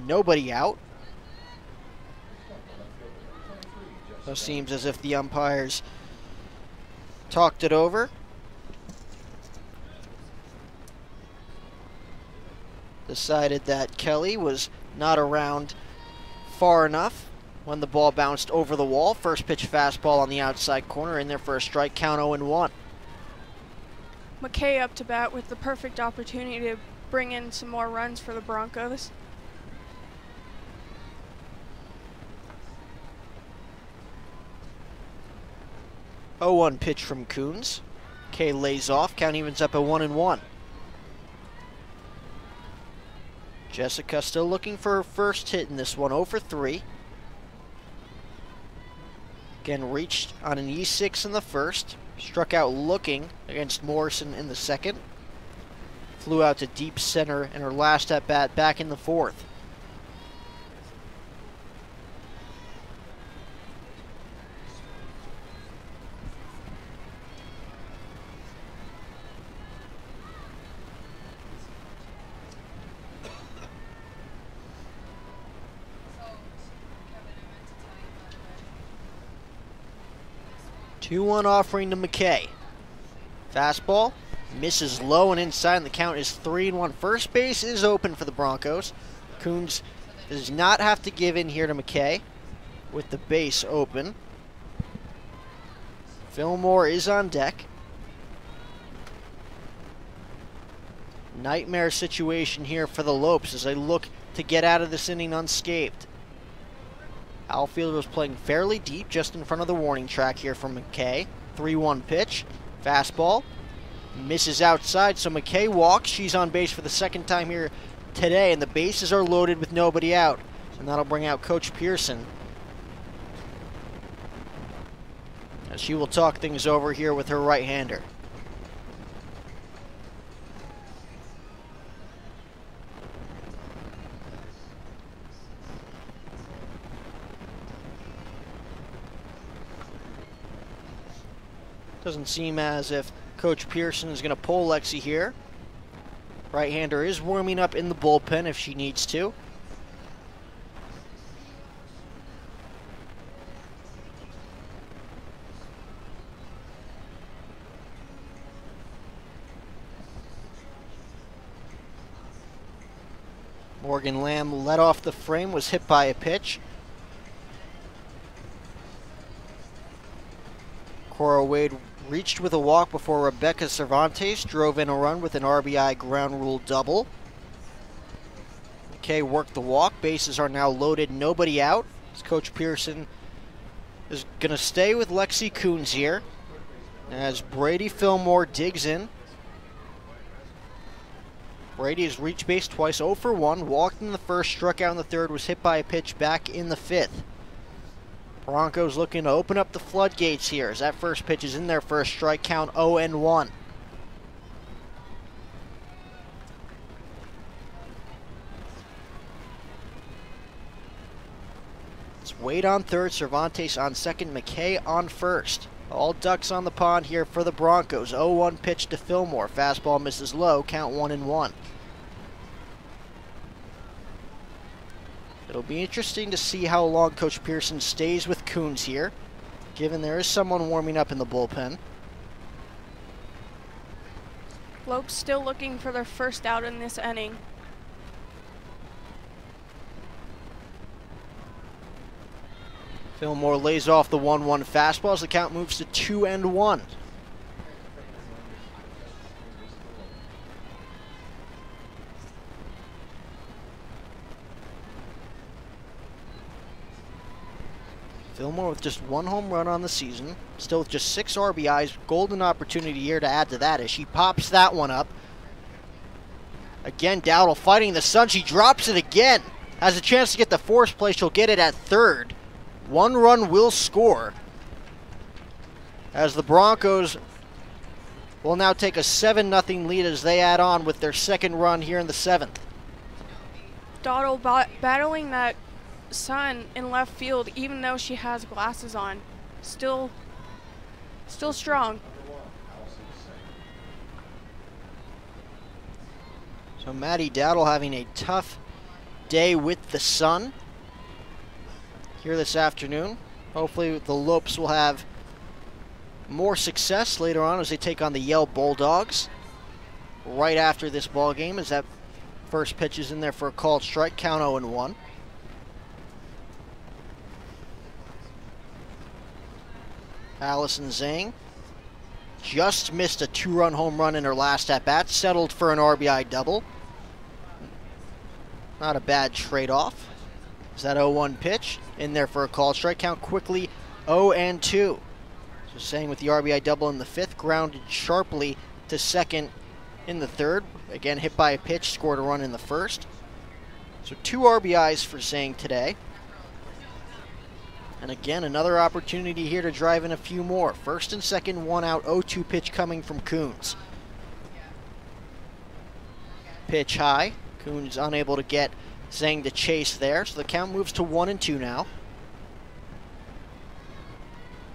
nobody out. So it seems as if the umpires talked it over. Decided that Kelly was not around far enough when the ball bounced over the wall. First pitch fastball on the outside corner, in there for a strike, count 0-1. McKay up to bat with the perfect opportunity to bring in some more runs for the Broncos. Oh, 1 pitch from Coons. Kay lays off, count evens up at 1-1. Jessica still looking for her first hit in this one, 0 for 3. Again, reached on an E6 in the first. Struck out looking against Morrison in the second. Flew out to deep center in her last at-bat back in the fourth. Two-one offering to McKay. Fastball misses low and inside, and the count is 3-1. First base is open for the Broncos. Coons does not have to give in here to McKay with the base open. Fillmore is on deck. Nightmare situation here for the Lopes as they look to get out of this inning unscathed. Outfielder was playing fairly deep just in front of the warning track here from McKay. 3-1 pitch. Fastball. Misses outside, so McKay walks. She's on base for the second time here today, and the bases are loaded with nobody out. And that'll bring out Coach Pearson. And she will talk things over here with her right-hander. Doesn't seem as if Coach Pearson is going to pull Lexi here. Right-hander is warming up in the bullpen if she needs to. Morgan Lamb led off the frame, was hit by a pitch. Cora Wade reached with a walk before Rebecca Cervantes drove in a run with an RBI ground rule double. McKay worked the walk. Bases are now loaded, nobody out. As Coach Pearson is going to stay with Lexi Coons here. As Brady Fillmore digs in. Brady has reached base twice, 0 for 1. Walked in the first, struck out in the third, was hit by a pitch back in the fifth. Broncos looking to open up the floodgates here as that first pitch is in there for a strike, count 0-1. It's Wade on third, Cervantes on second, McKay on first. All ducks on the pond here for the Broncos. 0-1 pitch to Fillmore. Fastball misses low, count 1-1. It'll be interesting to see how long Coach Pearson stays with Coons here, given there is someone warming up in the bullpen. Lopes still looking for their first out in this inning. Fillmore lays off the 1-1 fastball as the count moves to 2-1. Fillmore with just 1 home run on the season, still with just 6 RBIs. Golden opportunity here to add to that as she pops that one up. Again, Dowdle fighting the sun. She drops it again. Has a chance to get the force play. She'll get it at third. 1 run will score as the Broncos will now take a 7-0 lead as they add on with their second run here in the 7th. Dowdle battling that sun in left field even though she has glasses on. Still strong. So Maddie Dowdle having a tough day with the sun here this afternoon. Hopefully the Lopes will have more success later on as they take on the Yale Bulldogs right after this ball game, as that first pitch is in there for a called strike, count 0-1. Allison Zhang just missed a 2-run home run in her last at-bat, settled for an RBI double. Not a bad trade-off. Is that 0-1 pitch in there for a call strike, count quickly 0-2. So Zhang with the RBI double in the 5th, grounded sharply to second in the 3rd. Again, hit by a pitch, scored a run in the 1st. So 2 RBIs for Zhang today. And again, another opportunity here to drive in a few more. First and second, 1 out, 0-2 pitch coming from Coons. Pitch high. Coons unable to get Zhang to chase there, so the count moves to 1-2 now.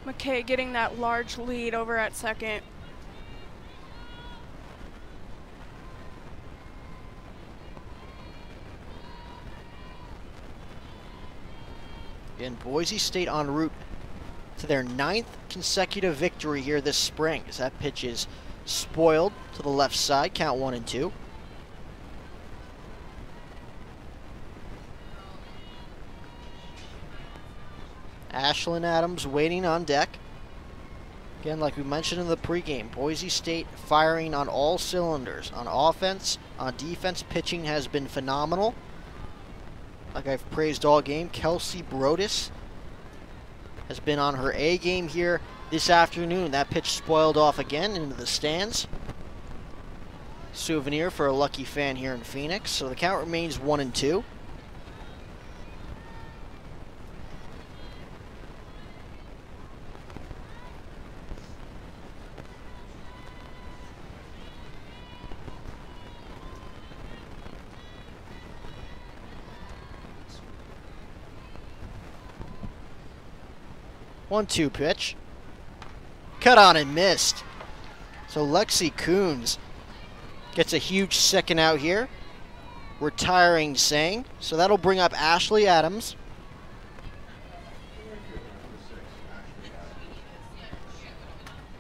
McKay getting that large lead over at second. And Boise State en route to their 9th consecutive victory here this spring, as that pitch is spoiled to the left side, count 1-2. Ashlyn Adams waiting on deck. Again, like we mentioned in the pregame, Boise State firing on all cylinders. On offense, on defense, pitching has been phenomenal. Like I've praised all game, Kelsey Brodus has been on her A game here this afternoon. That pitch spoiled off again into the stands. Souvenir for a lucky fan here in Phoenix. So the count remains 1-2. One-two pitch. Cut on and missed. So Lexi Coons gets a huge second out here, retiring Zhang. So that'll bring up Ashley Adams.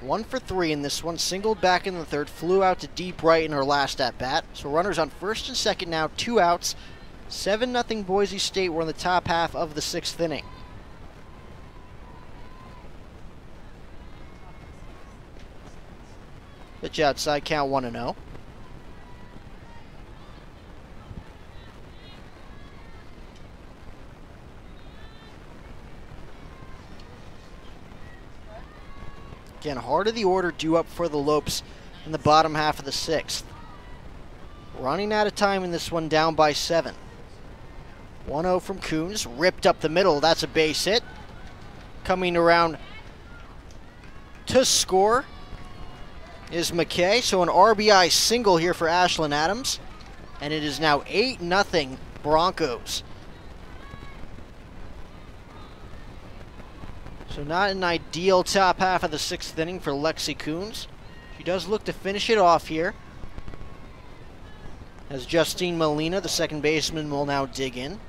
One for 3 in this one. Singled back in the 3rd. Flew out to deep right in her last at-bat. So runners on first and second now. 2 outs. 7-0 Boise State. We're in the top half of the 6th inning. Pitch outside, count 1-0. Again, heart of the order due up for the Lopes in the bottom half of the 6th. Running out of time in this one, down by 7. 1-0 from Coons, ripped up the middle. That's a base hit. Coming around to score is McKay. So an RBI single here for Ashlyn Adams. And it is now 8-0 Broncos. So not an ideal top half of the 6th inning for Lexi Coons. She does look to finish it off here, as Justine Molina, the second baseman, will now dig in.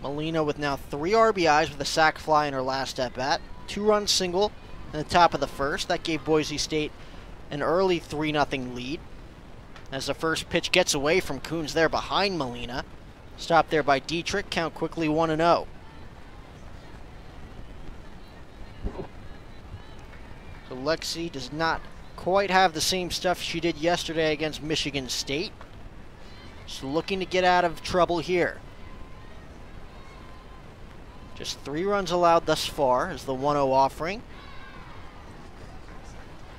Molina with now 3 RBIs with a sac fly in her last at-bat. 2-run single in the top of the first. That gave Boise State an early 3-0 lead. As the first pitch gets away from Coons there behind Molina. Stopped there by Dietrich, count quickly 1-0. So Lexi does not quite have the same stuff she did yesterday against Michigan State. Just looking to get out of trouble here. Just 3 runs allowed thus far as the 1-0 offering.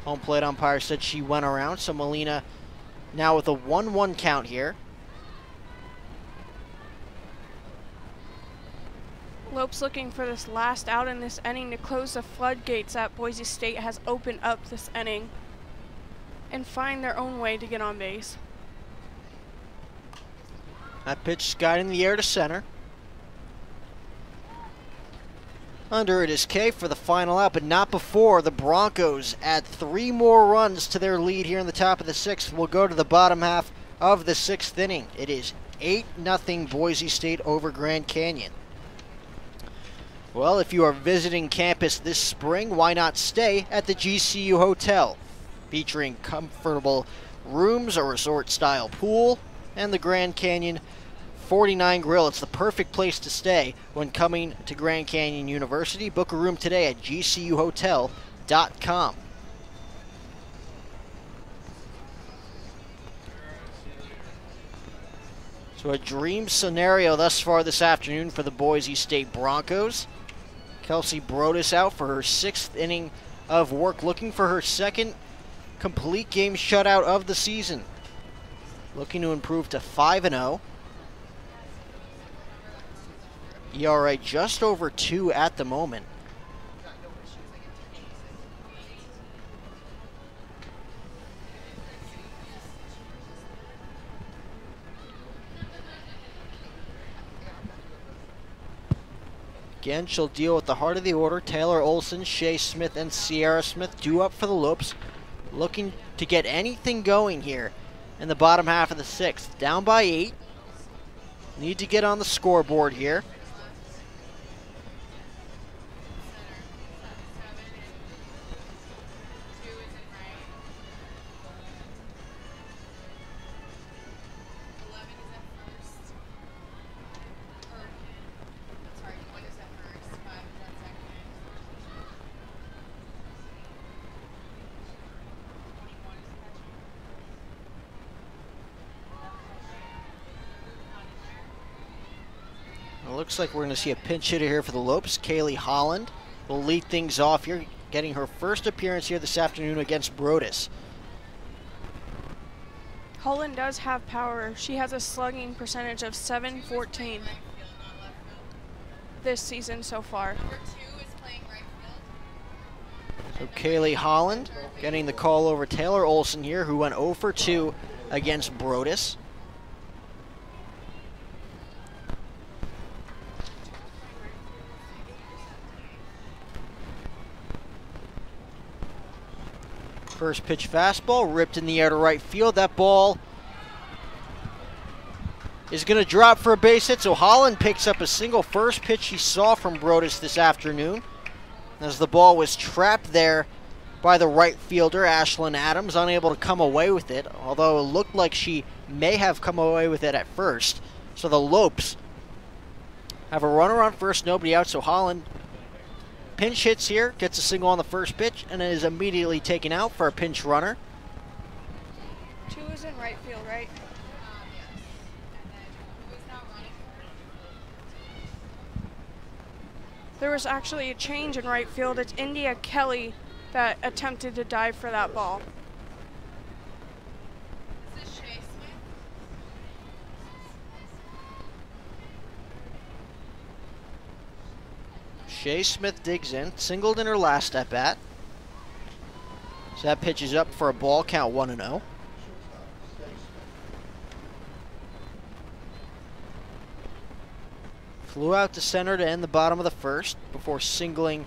Home plate umpire said she went around, so Molina now with a 1-1 count here. Lopes looking for this last out in this inning to close the floodgates that Boise State has opened up this inning and find their own way to get on base. That pitch skied in the air to center. Under it is K for the final out, but not before the Broncos add 3 more runs to their lead here in the top of the 6th. We'll go to the bottom half of the 6th inning. It is 8-0 Boise State over Grand Canyon. Well, if you are visiting campus this spring, why not stay at the GCU Hotel, featuring comfortable rooms, a resort-style pool, and the Grand Canyon 49 Grill. It's the perfect place to stay when coming to Grand Canyon University. Book a room today at gcuhotel.com. So a dream scenario thus far this afternoon for the Boise State Broncos. Kelsey Brodus out for her 6th inning of work, looking for her 2nd complete game shutout of the season. Looking to improve to 5-0. ERA just over 2 at the moment. Again, she'll deal with the heart of the order. Taylor Olson, Shea Smith, and Sierra Smith due up for the Lopes. Looking to get anything going here in the bottom half of the 6th. Down by 8. Need to get on the scoreboard here. Looks like we're going to see a pinch hitter here for the Lopes. Kaylee Holland will lead things off here, getting her first appearance here this afternoon against Brodus. Holland does have power. She has a slugging percentage of .714 this season so far. So Kaylee Holland getting the call over Taylor Olson here, who went 0 for 2 against Brodus. First pitch fastball ripped in the air to right field. That ball is going to drop for a base hit, so Holland picks up a single. First pitch she saw from Brodus this afternoon, as the ball was trapped there by the right fielder, Ashlyn Adams, unable to come away with it, although it looked like she may have come away with it at first. So the Lopes have a runner on first, nobody out, so Holland pinch hits here, gets a single on the first pitch, and is immediately taken out for a pinch runner. 2 is in right field, right? There was actually a change in right field. It's India Kelly that attempted to dive for that ball. Shea Smith digs in, singled in her last at-bat. So that pitch is up for a ball, count 1-0. Flew out to center to end the bottom of the first before singling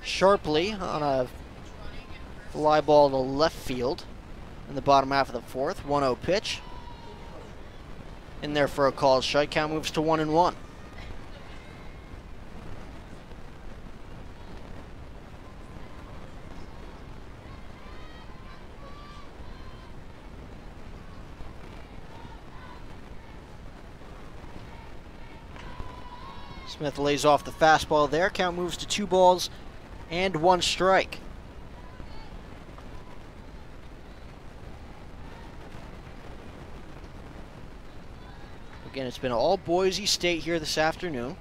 sharply on a fly ball to left field in the bottom half of the fourth. 1-0 pitch. In there for a called strike. Count moves to 1-1. Smith lays off the fastball there. Count moves to 2 balls and 1 strike. Again, it's been all Boise State here this afternoon.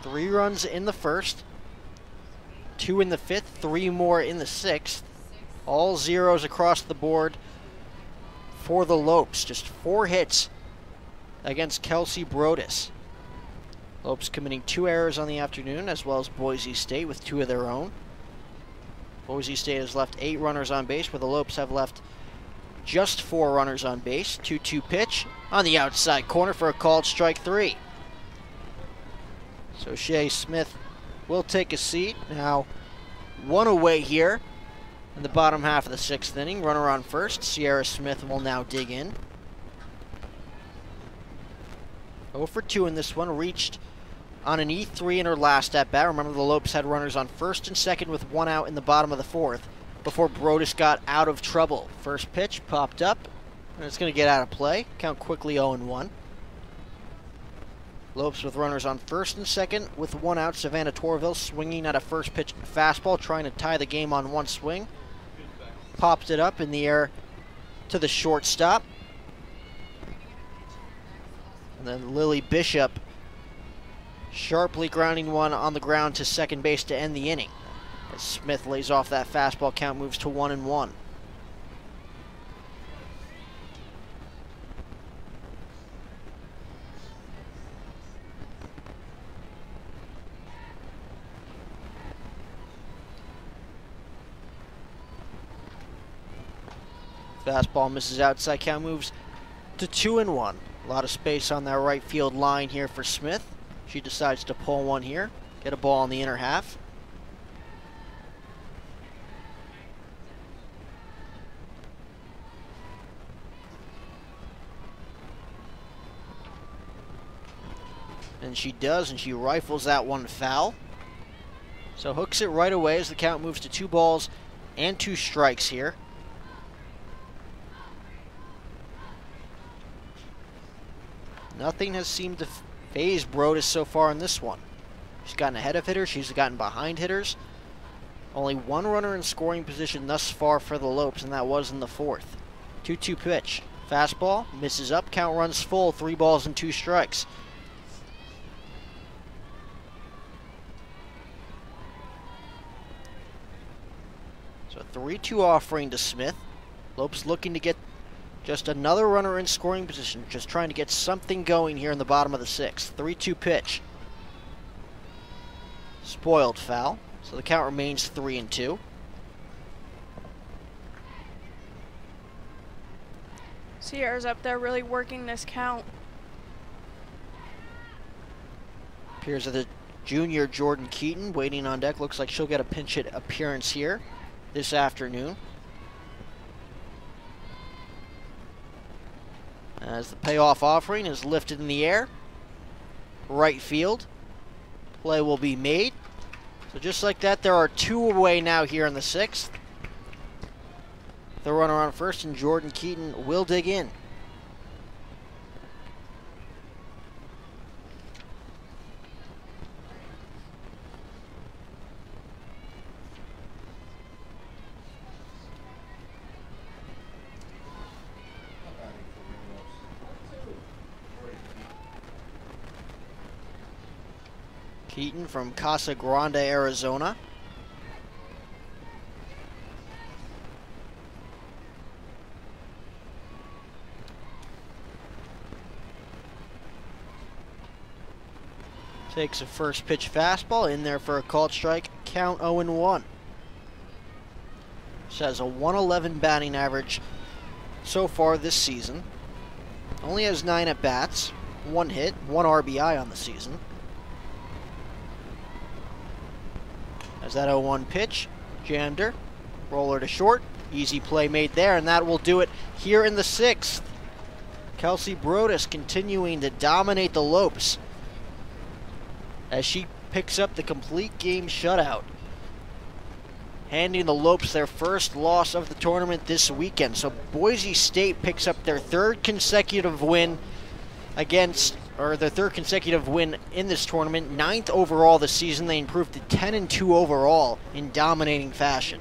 3 runs in the first, 2 in the 5th, 3 more in the 6th. All zeros across the board for the Lopes. Just 4 hits against Kelsey Brodus. Lopes committing 2 errors on the afternoon, as well as Boise State with 2 of their own. Boise State has left 8 runners on base, where the Lopes have left just 4 runners on base. 2-2 pitch on the outside corner for a called strike 3. So Shea Smith will take a seat. Now 1 away here in the bottom half of the 6th inning. Runner on first. Sierra Smith will now dig in. 0 for 2 in this one. Reached on an E3 in her last at-bat. Remember, the Lopes had runners on first and second with 1 out in the bottom of the 4th before Brodus got out of trouble. First pitch popped up, and it's going to get out of play. Count quickly 0-1. Lopes with runners on first and second with 1 out. Savannah Torville swinging at a first pitch fastball, trying to tie the game on 1 swing. Popped it up in the air to the shortstop. And then Lily Bishop sharply grounding 1 on the ground to second base to end the inning. As Smith lays off that fastball, count moves to 1-1. Fastball misses outside, count moves to 2-1. A lot of space on that right field line here for Smith. She decides to pull one here, get a ball in the inner half. And she does, and she rifles that one foul. So hooks it right away as the count moves to 2 balls and 2 strikes here. Nothing has seemed to phase Brodus so far in this one. She's gotten ahead of hitters, she's gotten behind hitters. Only 1 runner in scoring position thus far for the Lopes, and that was in the 4th. 2-2 pitch. Fastball, misses up, count runs full, 3 balls and 2 strikes. So a 3-2 offering to Smith. Lopes looking to get just another runner in scoring position, just trying to get something going here in the bottom of the 6th. 3-2 pitch. Spoiled foul, so the count remains 3-2. Sierra's up there really working this count. Appears that the junior Jordan Keaton waiting on deck. Looks like she'll get a pinch hit appearance here this afternoon. As the payoff offering is lifted in the air. Right field. Play will be made. So just like that, there are 2 away now here in the 6th. The runner on first, and Jordan Keaton will dig in. Keaton from Casa Grande, Arizona. Takes a first pitch fastball in there for a called strike. Count 0-1. She has a 111 batting average so far this season. Only has 9 at bats. 1 hit, 1 RBI on the season. As that 0-1 pitch, jammed her, roller to short, easy play made there, and that will do it here in the 6th. Kelsey Brodus continuing to dominate the Lopes as she picks up the complete game shutout, handing the Lopes their first loss of the tournament this weekend. So Boise State picks up their 3rd consecutive win their 3rd consecutive win in this tournament, 9th overall this season. They improved to 10-2 overall in dominating fashion.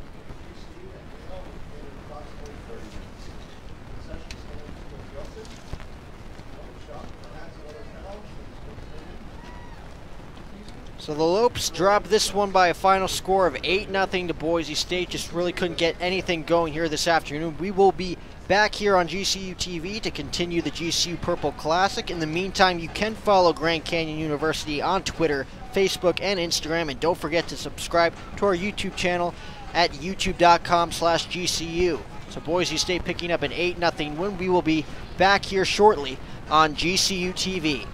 So the Lopes dropped this one by a final score of 8-0 to Boise State. Just really couldn't get anything going here this afternoon. We will be back here on GCU TV to continue the GCU Purple Classic. In the meantime, you can follow Grand Canyon University on Twitter, Facebook, and Instagram. And don't forget to subscribe to our YouTube channel at youtube.com/GCU. So Boise State picking up an 8-0 win. We will be back here shortly on GCU TV.